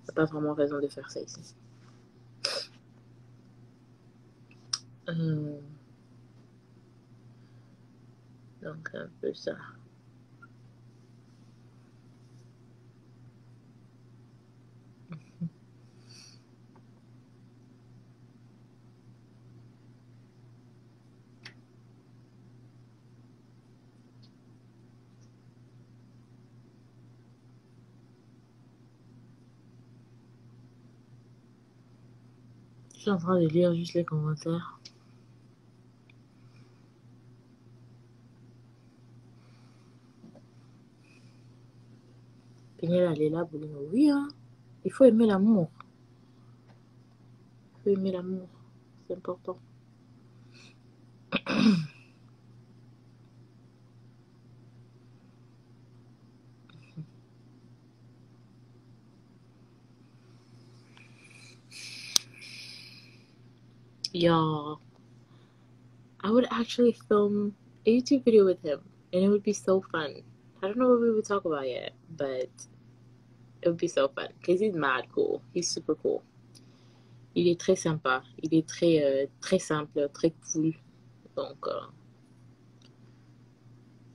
[SPEAKER 1] n'y a pas vraiment raison de faire ça ici. Donc, un peu ça. Je suis en train de lire juste les commentaires. Péniel, elle est là, oui, hein. Il faut aimer l'amour. C'est important. Y'all, I would actually film a YouTube video with him, and it would be so fun. I don't know what we would talk about yet, but It would be so fun. Because he's mad cool. He's super cool. Il est très sympa. Il est très simple, très cool. Donc,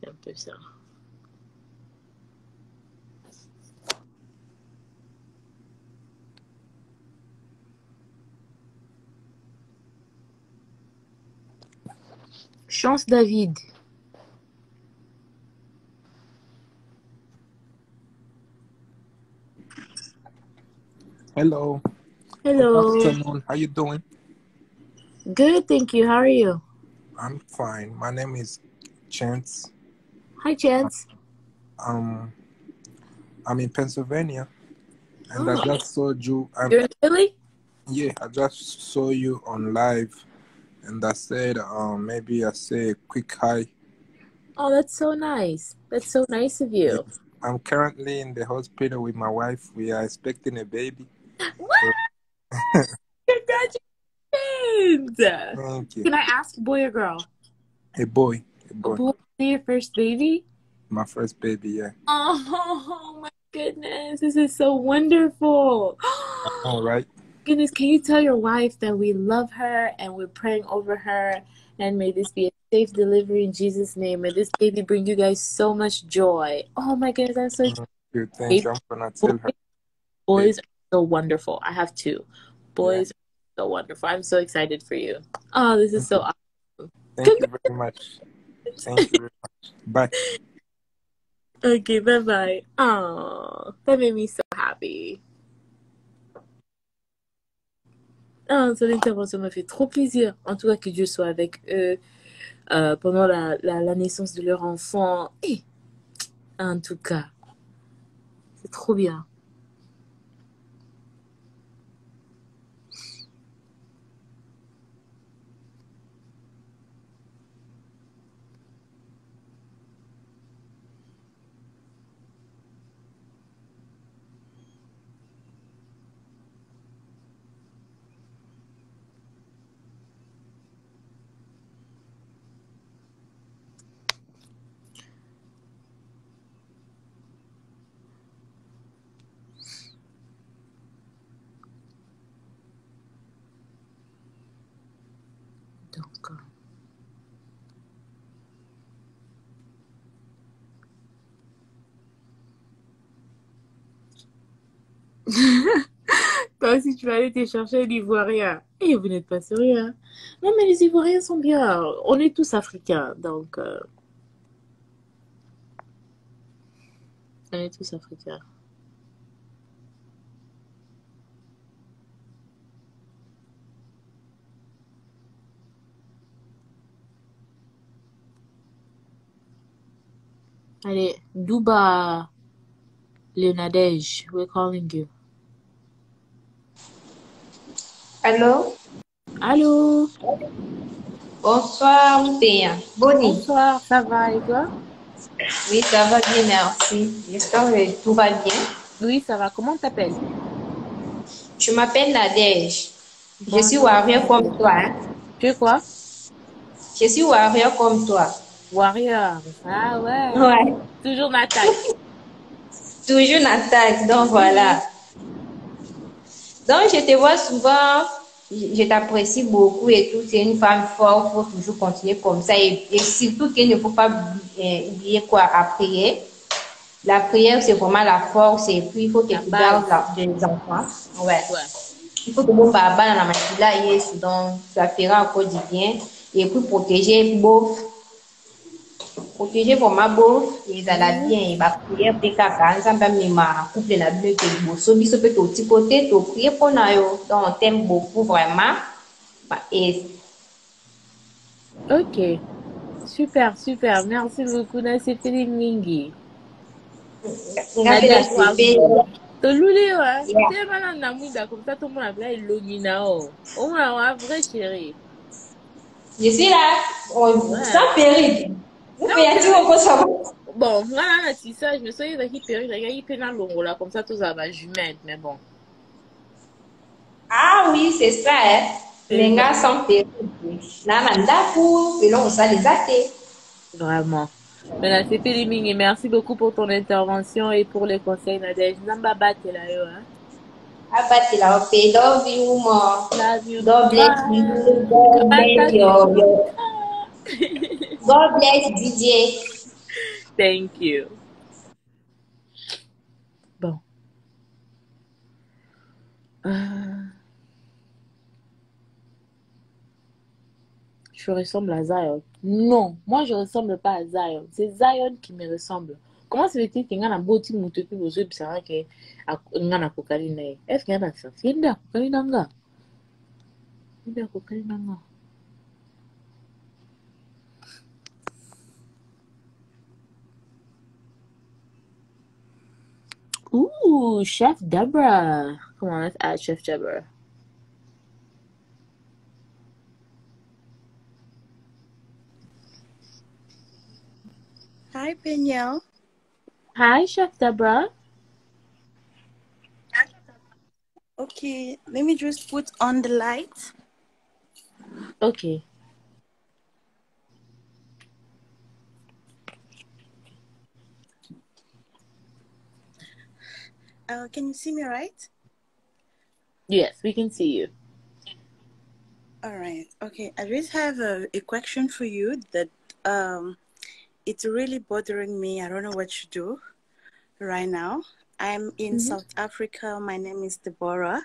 [SPEAKER 1] c'est un peu ça. Chance David.
[SPEAKER 13] Hello.
[SPEAKER 1] Hello.
[SPEAKER 13] Good afternoon. How you doing?
[SPEAKER 1] Good, thank you. How are you?
[SPEAKER 13] I'm fine. My name is Chance.
[SPEAKER 1] Hi, Chance.
[SPEAKER 13] I'm in Pennsylvania, and I just saw you.
[SPEAKER 1] You're in Philly?
[SPEAKER 13] Yeah, I just saw you on live, and I said, maybe I say a quick hi.
[SPEAKER 1] Oh, that's so nice. That's so nice of you.
[SPEAKER 13] I'm currently in the hospital with my wife. We are expecting a baby.
[SPEAKER 1] What? Congratulations!
[SPEAKER 13] Thank you.
[SPEAKER 1] Can I ask, boy or girl?
[SPEAKER 13] A boy.
[SPEAKER 1] A boy, your first baby?
[SPEAKER 13] My first baby, yeah.
[SPEAKER 1] Oh my goodness, this is so wonderful.
[SPEAKER 13] All right.
[SPEAKER 1] Goodness, can you tell your wife that we love her and we're praying over her, and may this be a safe delivery in Jesus' name. May this baby bring you guys so much joy. Oh my goodness, I'm so excited.
[SPEAKER 13] Thank you. I'm gonna tell her.
[SPEAKER 1] Boys are so wonderful. I have two. Boys are so wonderful. I'm so excited for you. Oh, this is so awesome.
[SPEAKER 13] Thank you very much. Thank you very much. Bye.
[SPEAKER 1] Okay, bye-bye. Oh, that made me so happy. Ah, son intervention m'a fait trop plaisir. En tout cas, que Dieu soit avec eux pendant la naissance de leur enfant. Et, en tout cas, c'est trop bien. Toi aussi, tu vas aller te chercher un Ivoirien. Et vous n'êtes pas sérieux, hein? Non, mais les Ivoiriens sont bien. On est tous africains, donc... On est tous africains. Allez, Duba Leonadej, we're calling you.
[SPEAKER 14] Allô?
[SPEAKER 1] Allô?
[SPEAKER 14] Bonsoir, Théa. Bonnie.
[SPEAKER 1] Bonsoir, ça va et toi?
[SPEAKER 14] Oui, ça va bien, merci. J'espère que tout va bien.
[SPEAKER 1] Oui, ça va. Comment t'appelles?
[SPEAKER 14] Je m'appelle Nadège. Je suis warrior comme toi. Hein?
[SPEAKER 1] Tu es quoi?
[SPEAKER 14] Je suis warrior comme toi.
[SPEAKER 1] Warrior. Ah ouais.
[SPEAKER 14] Ouais.
[SPEAKER 1] Toujours l'attaque.
[SPEAKER 14] Toujours l'attaque, donc voilà. Donc, je te vois souvent, je t'apprécie beaucoup et tout. Tu es une femme forte, il faut toujours continuer comme ça. Et surtout qu'il ne faut pas oublier quoi, à prier. La prière, c'est vraiment la force. Et puis, il faut que tu gardes les enfants. Ouais. Il faut que mon papa dans la machine donc ça fera encore du bien. Et puis, protéger beau. Protéger vraiment beau. Et ça la bien. Et la prière, c'est caca. Ça me met ma couple la bleue que le beau. Sobi, ce peut au petit côté, tu prier pour nous. Donc, on t'aime beaucoup, vraiment. Et...
[SPEAKER 1] Ok. Super, super. Merci beaucoup, Nasefeli Mingi. Tolule, ouais. C'est malin, Namouida, comme ça, tout le monde a fait l'oninao. Au moins, un vrai chéri.
[SPEAKER 14] Je suis là, sans péril. Vous pouvez dire encore ça.
[SPEAKER 1] Bon, voilà, c'est ça. Je me souviens qu'il péril, il peut dans l'ongle là, comme ça, tout ça va jumelle, mais bon.
[SPEAKER 14] Ah oui, c'est ça, hein. Les gars sont périls. Namanda pour, et là, on ça les athées.
[SPEAKER 1] Vraiment. Maintenant, c'est Féliming et merci beaucoup pour ton intervention et pour les conseils, Nadège. Namba bate là, yo, hein.
[SPEAKER 14] Abatila, okay. Love you more.
[SPEAKER 1] Love you.
[SPEAKER 14] God bless you. God bless your God bless DJ.
[SPEAKER 1] Thank you. Bon. Je ressemble à Zion. Non, moi je ressemble pas à Zion. C'est Zion qui me ressemble. Comment se fait-il qu'il y a un beau petit mouton qui vous observe que y a un cocaïne? Est-ce qu'il y a un ça? Il y a un cocaïne. Il y a un cocaïne. Ooh, Chef Deborah. Come on, let's add Chef Deborah.
[SPEAKER 15] Hi, Peniel.
[SPEAKER 1] Hi, Chef Deborah.
[SPEAKER 15] Okay, let me just put on the light.
[SPEAKER 1] Okay.
[SPEAKER 15] Can you see me right?
[SPEAKER 1] Yes, we can see you.
[SPEAKER 15] All right. Okay, I just have a question for you that it's really bothering me. I don't know what to do right now. I'm in South Africa. My name is Deborah.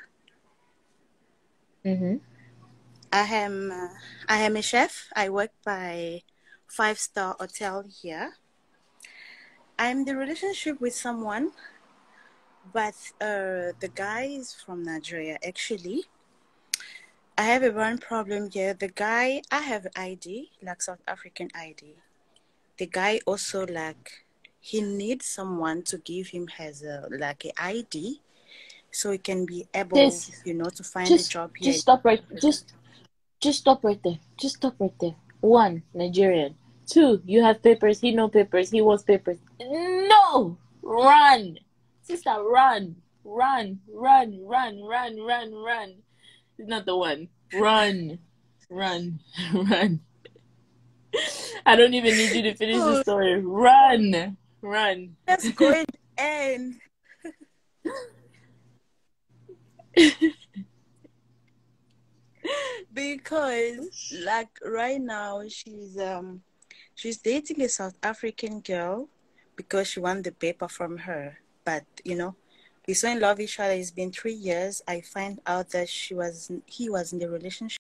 [SPEAKER 15] I am a chef. I work by 5-star hotel here. I'm in the relationship with someone, but the guy is from Nigeria. Actually, I have one problem here. The guy, I have ID, like South African ID. The guy also he needs someone to give him an ID, so he can be able, to find a job here.
[SPEAKER 1] Just stop right there. Just stop right there. 1, Nigerian. 2, you have papers. He no papers. He wants papers. No! Run! Sister, run. Run. It's not the one. Run. I don't even need you to finish the story. Run.
[SPEAKER 15] Let's go and end. Because right now she's dating a South African girl because she wants the paper from her. But we so in love each other. It's been 3 years. I find out that he was in the relationship